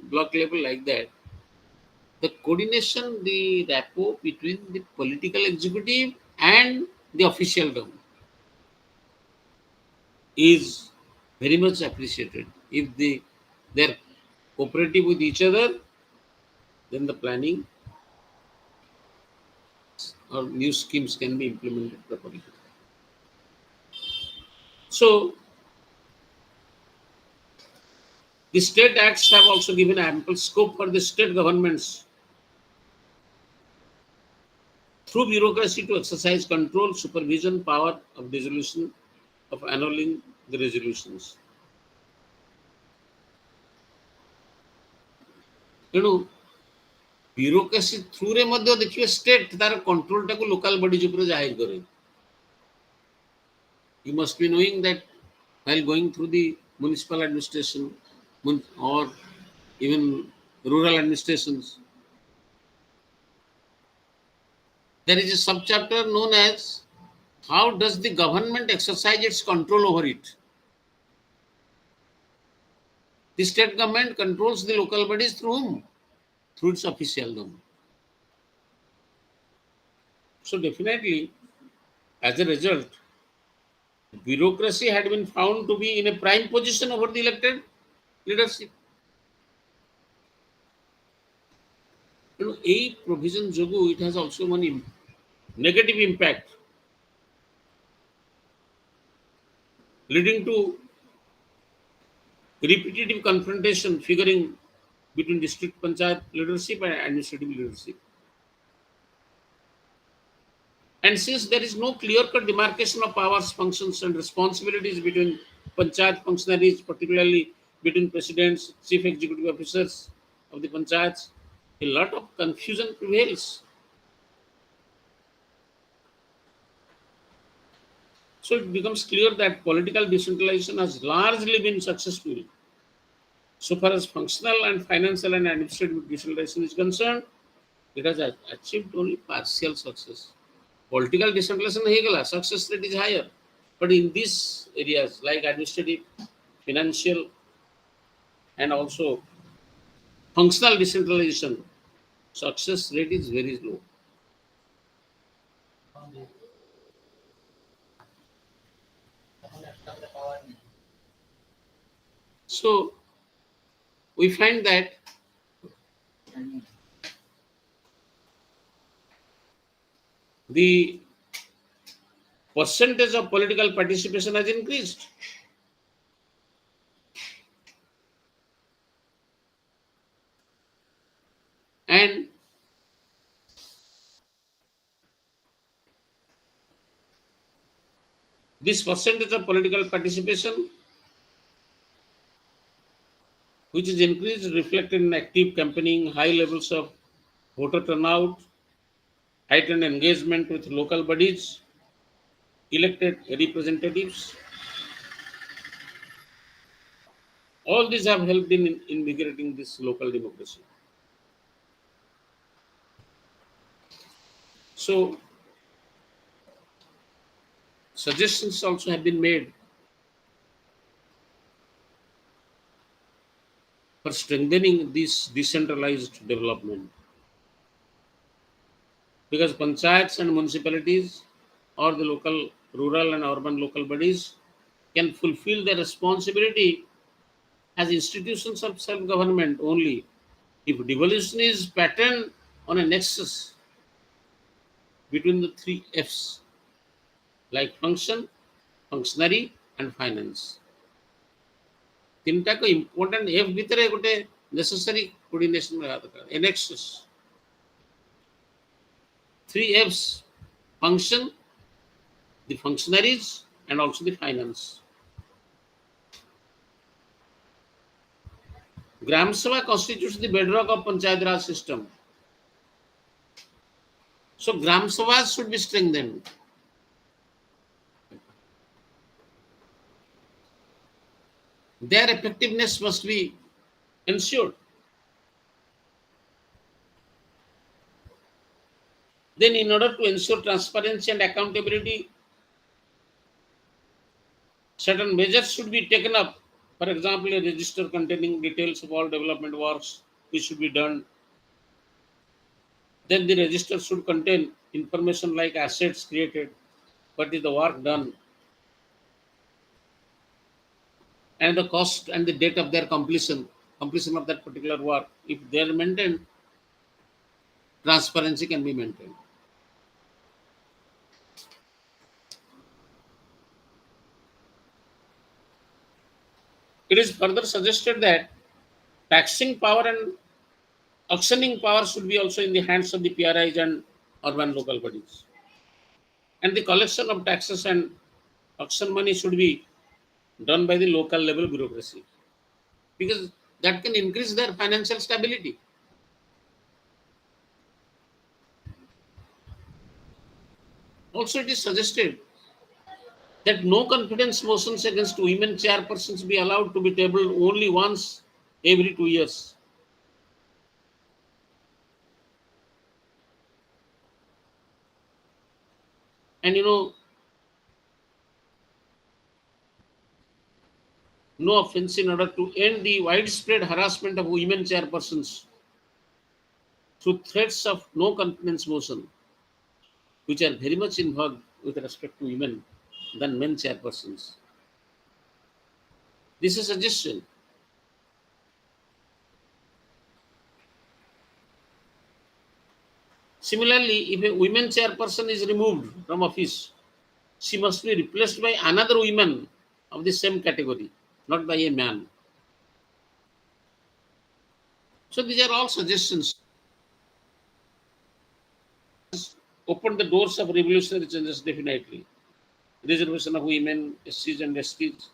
block level, like that. The coordination, the rapport between the political executive and the official government is very much appreciated. If they're cooperative with each other, then the planning or new schemes can be implemented properly. So the state acts have also given ample scope for the state governments through bureaucracy to exercise control, supervision, power of dissolution, of annulling the resolutions. ତେଣୁ bureaucracy ଥ୍ରୁରେ ମଧ୍ୟ ଦେଖିବେ state ତାର କଣ୍ଟ୍ରୋଲଟାକୁ local bodies ଉପରେ ଜାହିର କରେ. You must be knowing that while going through the municipal administration or even rural administrations, there is a subchapter known as how does the government exercise its control over it. The state government controls the local bodies through whom? Through its official government. So definitely, as a result, bureaucracy had been found to be in a prime position over the elected leadership. A provision jogu, it has also one negative impact, leading to repetitive confrontation figuring between district panchayat leadership and administrative leadership. And since there is no clear-cut demarcation of powers, functions, and responsibilities between panchayat functionaries, particularly between presidents, chief executive officers of the panchayats, a lot of confusion prevails. So it becomes clear that political decentralization has largely been successful. So far as functional and financial and administrative decentralization is concerned, it has achieved only partial success. Political decentralization है success rate is higher, but in these areas like administrative, financial, and also functional decentralization, success rate is very low. So we find that the percentage of political participation has increased. And this percentage of political participation, which is increased, reflected in active campaigning, high levels of voter turnout, heightened engagement with local bodies, elected representatives. All these have helped in invigorating this local democracy. So, suggestions also have been made for strengthening this decentralized development. Because panchayats and municipalities or the local, rural and urban local bodies can fulfill their responsibility as institutions of self-government only if devolution is patterned on a nexus between the three F's, like function, functionary, and finance. तीनटा important F भितर गोटे necessary coordination a nexus. Three F's: function, the functionaries, and also the finance. Gram Sabha constitutes the bedrock of Panchayat Raj system. So Gram Sabhas should be strengthened. their effectiveness must be ensured. Then, in order to ensure transparency and accountability, certain measures should be taken up. For example, a register containing details of all development works which should be done. Then the register should contain information like assets created, what is the work done, and the cost and the date of their completion of that particular work. If they are maintained, transparency can be maintained. It is further suggested that taxing power and auctioning power should be also in the hands of the PRIs and urban local bodies. And the collection of taxes and auction money should be done by the local level bureaucracy because that can increase their financial stability. Also, it is suggested that no confidence motions against women chairpersons be allowed to be tabled only once every 2 years. And no offense in order to end the widespread harassment of women chairpersons through threats of no confidence motion, which are very much involved with respect to women than men chairpersons. This is a suggestion. Similarly, if a women chairperson is removed from office, she must be replaced by another woman of the same category, not by a man. So these are all suggestions. Open the doors of revolutionary changes definitely. Reservation of women, SCs and STs.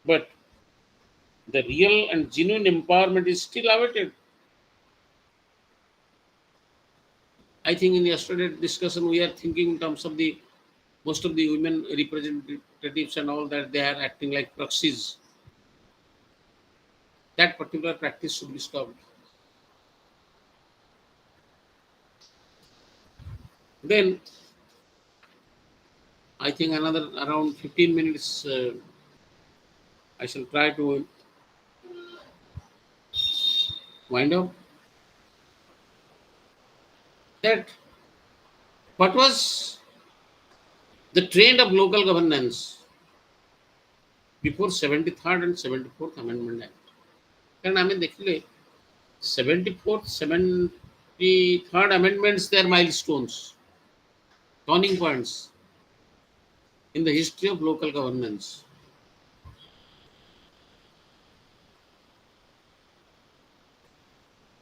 But the real and genuine empowerment is still awaited. I think in yesterday's discussion we are thinking in terms of the most of the women representatives and all that they are acting like proxies. That particular practice should be stopped. Then I think another around 15 minutes I shall try to wind up. That what was the trend of local governance before 73rd and 74th Amendment Act? And I mean, actually, 74th, 73rd amendments, they are milestones, turning points in the history of local governance.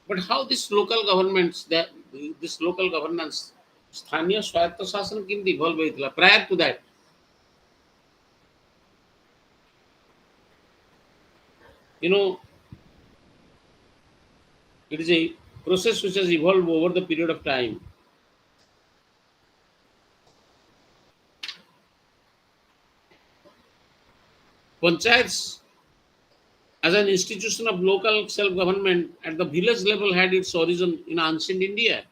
But how this local governance, स्थानीय स्वायत्त शासन केमती evolve होइतला prior to that? You know, it is a process which has evolved over the period of time. Panchayats as an institution of local self-government at the village level had its origin in ancient India.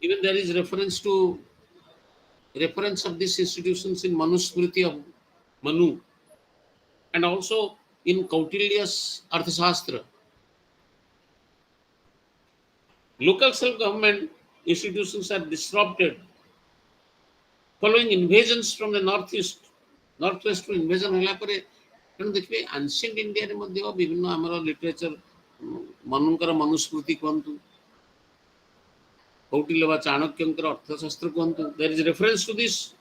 Even there is reference of these institutions in Manusmriti of Manu and also in Kautilya's Arthashastra. Local self-government institutions are disrupted following invasions from the northwest to invasion होला ପରେ ତେଣୁ ଦେଖିବେ ancient Indiaରେ ମଧ୍ୟ ବିଭିନ୍ନ ଆମର literature ମନୁଙ୍କର Manusmriti କୁହନ୍ତୁ କୌଟିଲ୍ୟ ବା ଚାଣକ୍ୟଙ୍କର ଅର୍ଥଶାସ୍ତ୍ର କୁହନ୍ତୁ there is reference to this.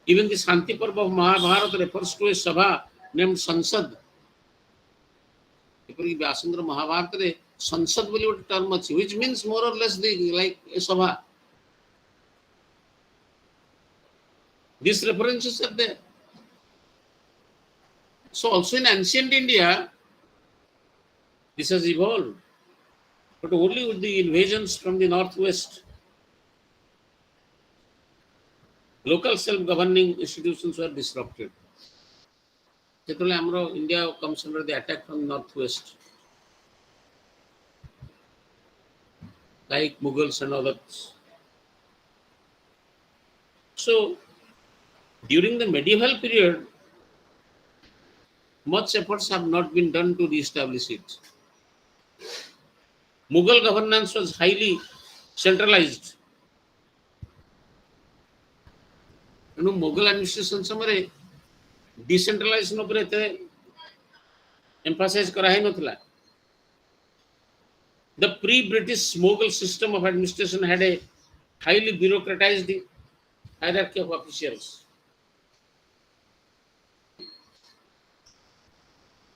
Even the Shanti Parva of Mahabharata refers to a sabha named Sansad. ଏପରିକି ବ୍ୟାସଙ୍କର ମହାଭାରତରେ ସଂସଦ ବୋଲି ଗୋଟେ ଟର୍ମ ଅଛି which means more or less the like a sabha. These references are there. So also in ancient India, this has evolved, but only with the invasions from the northwest. Local self-governing institutions were disrupted. ଯେତେବେଳେ ଆମର India comes under the attack from northwest, like Mughals and others. So during the medieval period, much efforts have not been done to re-establish it. Mughal governance was highly centralized. ତେଣୁ Mughal administration ସମୟରେ decentralization ଉପରେ ଏତେ emphasize କରାହେଇନଥିଲା. The pre-British Mughal system of administration had a highly bureaucratized hierarchy of officials.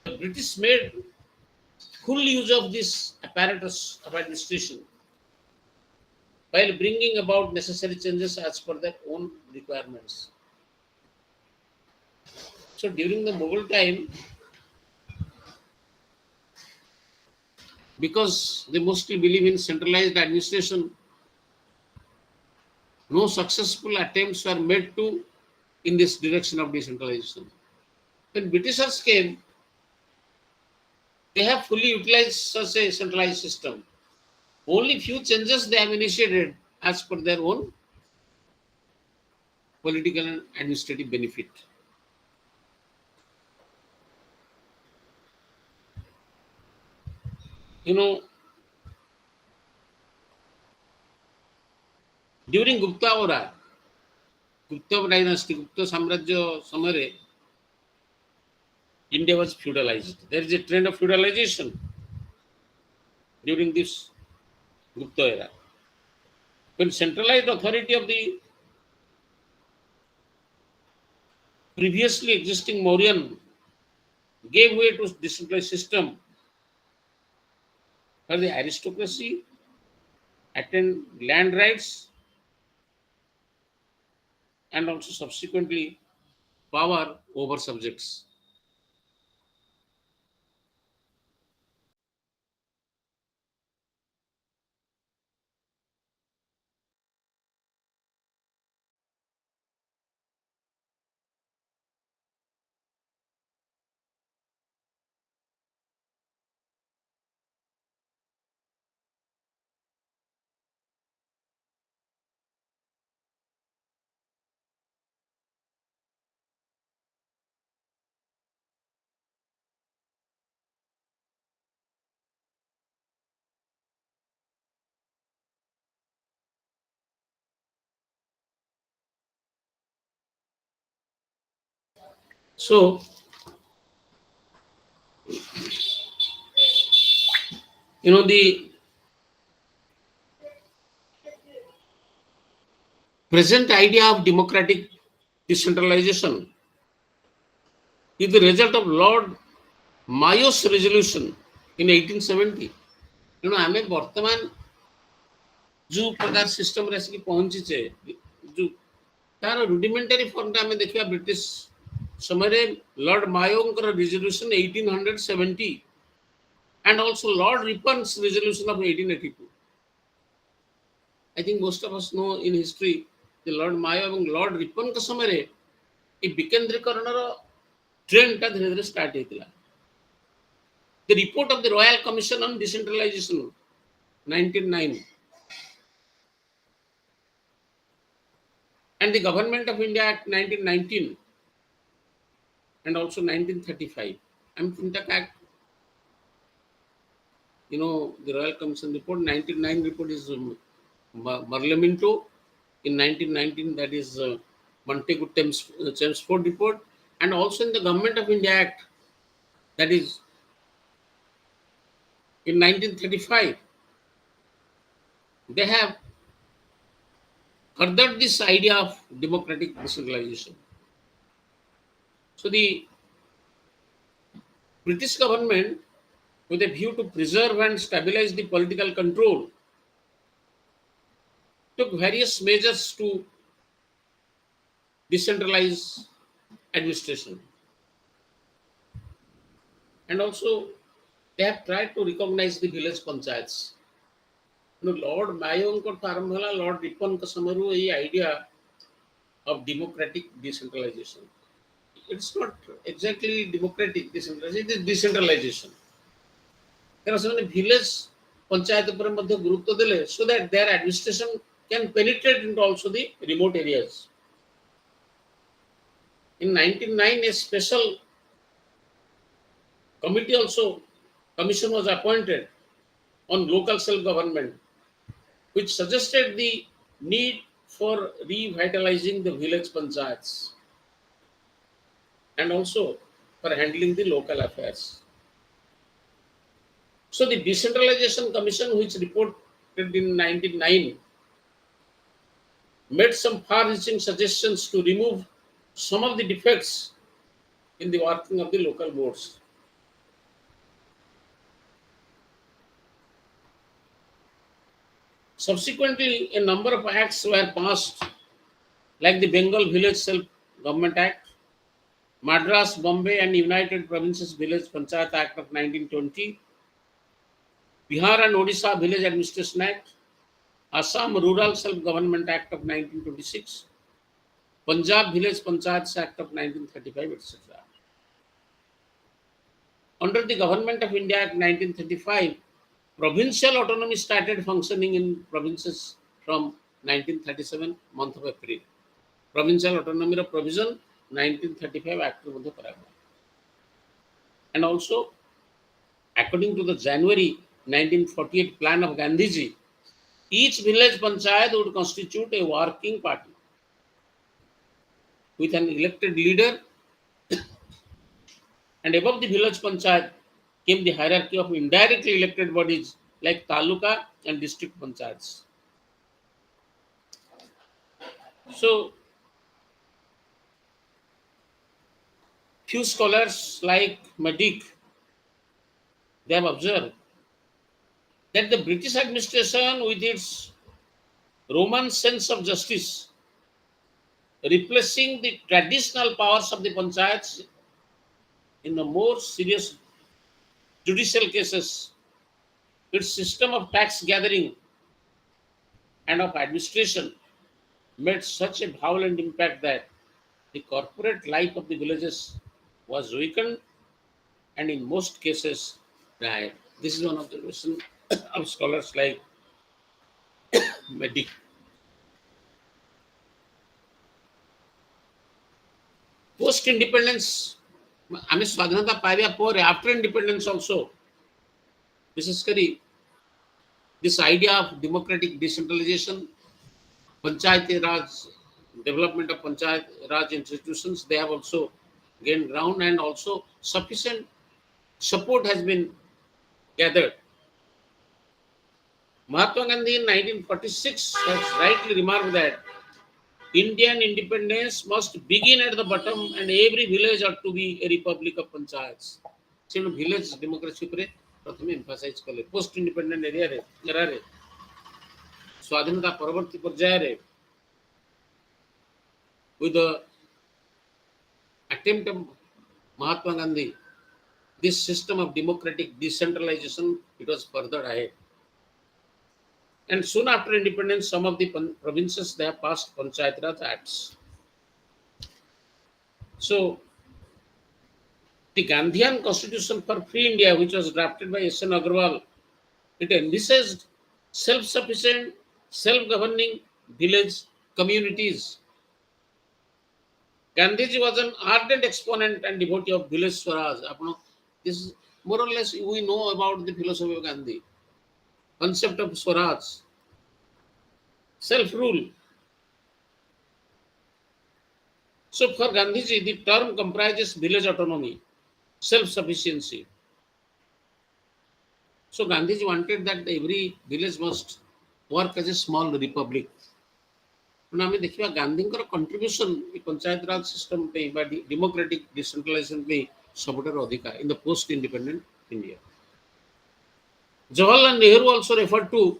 The British made full use of this apparatus of administration while bringing about necessary changes as per their own requirements. So during the Mughal time, because they mostly believe in centralized administration, no successful attempts were made to in this direction of decentralization. When Britishers came, they have fully utilized such a centralized system. Only few changes they have initiated as per their own political and administrative benefit. You know, during Gupta dynasty, Gupta Samrajya Samare, India was feudalized. There is a trend of feudalization during this Gupta era. When centralized authority of the previously existing Mauryan gave way to decentralized system where the aristocracy attained land rights and also subsequently power over subjects. So, the present idea of democratic decentralization is the result of Lord Mayo's resolution in 1870. ଆମେ ବର୍ତ୍ତମାନ जो प्रकार system रे आसिक पहुंचीचे जो तार rudimentary form ଆମେ ଦେଖିବା British ସମୟରେ Lord ମାୟୋଙ୍କର resolution 1870 and also Lord Ripon's resolution of 1882. I think most of us know in history the Lord Mayo ଏବଂ Lord Riponଙ୍କ ସମୟରେ ଏ ବିକେନ୍ଦ୍ରୀକରଣର ଟ୍ରେଣ୍ଡ ଟା ଧୀରେ ଧୀରେ ଷ୍ଟାର୍ଟ ହେଇଥିଲା. The report of the Royal Commission on Decentralization 1909 and the Government of India Act 1919 and also 1935. Amfintak Act, the Royal Commission report, 1909 report is Marlemento. In 1919, that is Montego Chelmsford report. And also in the Government of India Act, that is in 1935, they have furthered this idea of democratic decentralization. So the British government, with a view to preserve and stabilize the political control, took various measures to decentralize administration. And also, they have tried to recognize the village panchayats. Lord Mayo ଠୁ ଆରମ୍ଭ ହେଲା Lord ରିପନଙ୍କ ସମୟରୁ ଏହି idea of democratic decentralization. It's not exactly democratic decentralization, it is decentralization. There are so many village panchayat ଉପରେ ମଧ୍ୟ ଗୁରୁତ୍ୱ ଦେଲେ so that their administration can penetrate into also the remote areas. In 1909, a special committee also commission was appointed on local self-government, which suggested the need for revitalizing the village panchayats and also for handling the local affairs. So the Decentralization Commission, which reported in 1909, made some far-reaching suggestions to remove some of the defects in the working of the local boards. Subsequently, a number of acts were passed, like the Bengal Village Self-Government Act, Madras, Bombay, and United Provinces Village Panchayat Act of 1920, Bihar and Odisha Village Administration Act, Assam Rural Self-Government Act of 1926, Punjab Village Panchayats Act of 1935, etc. Under the Government of India Act 1935, provincial autonomy started functioning in provinces from 1937 month of April. Provincial autonomy provision 1935 Act रे ମଧ୍ୟ କରାଗଲା. And also, according to the January 1948 plan of Gandhiji, each village panchayat would constitute a working party with an elected leader, and above the village panchayat came the hierarchy of indirectly elected bodies like taluka and district panchayats. So, few scholars like Madik, they have observed that the British administration, with its Roman sense of justice, replacing the traditional powers of the panchayats in the more serious judicial cases, its system of tax gathering and of administration made such a violent impact that the corporate life of the villages was weakened and in most cases died. This is one of the reasons of scholars like Medic. Post independence, ଆମେ ସ୍ୱାଧୀନତା ପାଇବା ପରେ after independence also, ବିଶେଷ କରି this idea of democratic decentralization, panchayat raj, development of panchayat raj institutions, they have also gained ground, and also sufficient support has been gathered. Mahatma Gandhi in 1946 has rightly remarked that Indian independence must begin at the bottom and every village ought to be a republic of panchayats. So village democracy ଉପରେ ପ୍ରଥମେ emphasize କଲେ. Post independent ଏରିଆରେ ଏରାରେ ସ୍ୱାଧୀନତା ପରବର୍ତ୍ତୀ ପର୍ଯ୍ୟାୟରେ with the attempt of Mahatma Gandhi, this system of democratic decentralization, it was furthered ahead. And soon after independence, some of the provinces they have passed Panchayat Raj Acts. So, the Gandhian Constitution for Free India, which was drafted by S.N. Agarwal, it envisaged self-sufficient, self-governing village communities. Gandhiji was an ardent exponent and devotee of village Swaraj. This is more or less we know about the philosophy of Gandhi. Concept of Swaraj, self-rule. So for Gandhiji, the term comprises village autonomy, self-sufficiency. So Gandhiji wanted that every village must work as a small republic. ଆମେ ଦେଖିବା ଗାନ୍ଧୀଙ୍କର contribution ଏ ପଞ୍ଚାୟତ ରାଜ system ପାଇଁ ବା democratic ଡିସେଣ୍ଟ୍ରାଲାଇଜେସନ ପାଇଁ ସବୁଠାରୁ ଅଧିକା in the post independent India. Jawaharlal Nehru also referred to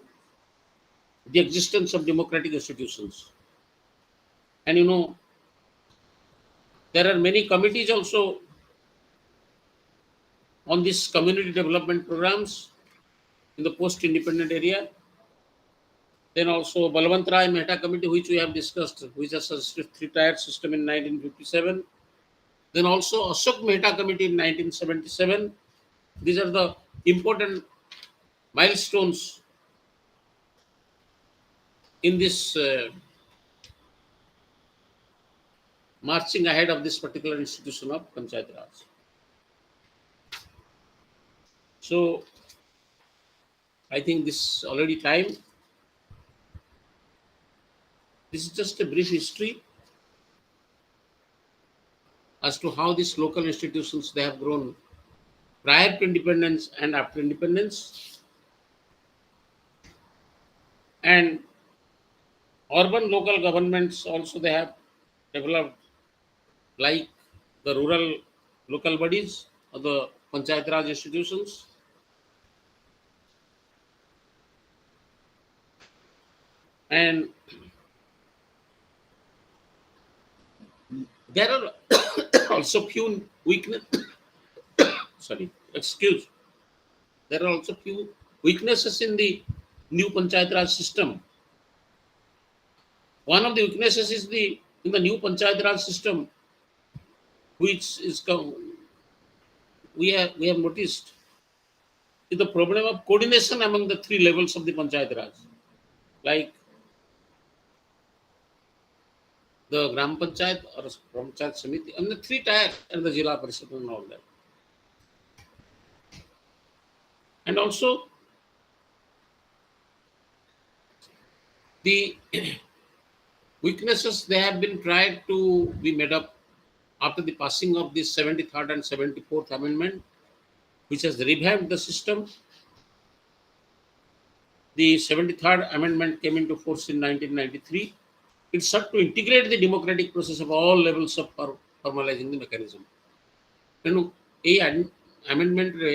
the existence of democratic institutions. And you know, there are many committees also on these community development programs in the post independent area. Then also Balwant Rai Mehta Committee, which we have discussed, which has suggested three-tier system in 1957. Then also Ashok Mehta Committee in 1977. These are the important milestones in this marching ahead of this particular institution of Panchayat Raj. So I think this is already time. This is just a brief history as to how these local institutions they have grown prior to independence and after independence. And urban local governments also they have developed like the rural local bodies or the Panchayat Raj institutions. And there are also few weakness. Sorry, excuse. There are also few weaknesses in the new Panchayat Raj system. One of the weaknesses is the in the new Panchayat Raj system, which is we have noticed is the problem of coordination among the three levels of the Panchayat Raj, like the Gram Panchayat or Panchayat Samiti, and the three tier and the Jila Parishad and all that. And also the weaknesses they have been tried to be made up after the passing of the 73rd and 74th Amendment, which has revamped the system. The 73rd Amendment came into force in 1993. It sought to integrate the democratic process of all levels of formalizing the mechanism. ତେଣୁ ଏଇ amendmentରେ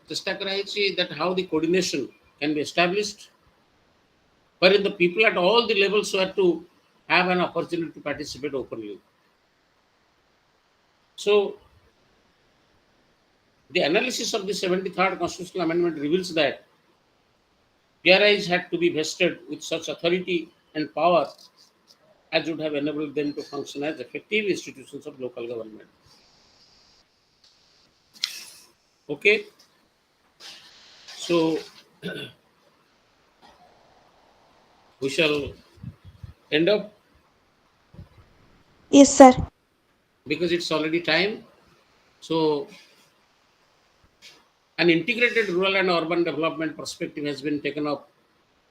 ଚେଷ୍ଟା କରାଯାଇଛି that how the coordination can be established, wherein the people at all the levels were to have an opportunity to participate openly. So the analysis of the 73rd Constitutional Amendment reveals that PRIs had to be vested with such authority and power as would have enabled them to function as effective institutions of local government. Okay, so we shall end up Yes, sir. because it's already time. So an integrated rural and urban development perspective has been taken up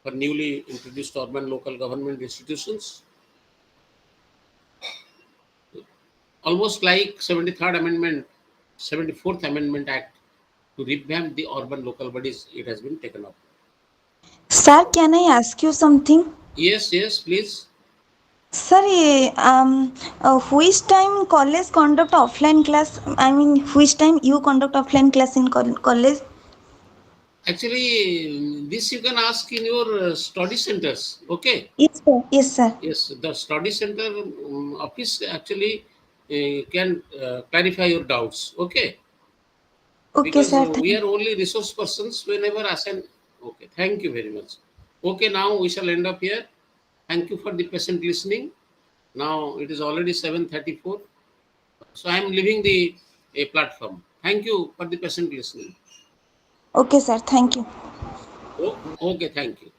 for newly introduced urban local government institutions. Almost like 73rd Amendment, 74th Amendment Act to revamp the urban local bodies, it has been taken up. Sir, can I ask you something? Yes, yes, please. Sir, which time college conduct offline class? I mean, which time you conduct offline class in college? Actually, this you can ask in your study centers. Okay. Yes, sir. Yes, sir. Yes, the study center office actually can clarify your doubts. Okay. Okay, Because sir. we are only resource persons whenever assigned. Okay. Thank you very much. Okay. Now we shall end up here. Thank you for the patient listening. Now it is already 7:34. So I am leaving the platform. Thank you for the patient listening. Okay, sir. Thank you. Oh, okay. Thank you.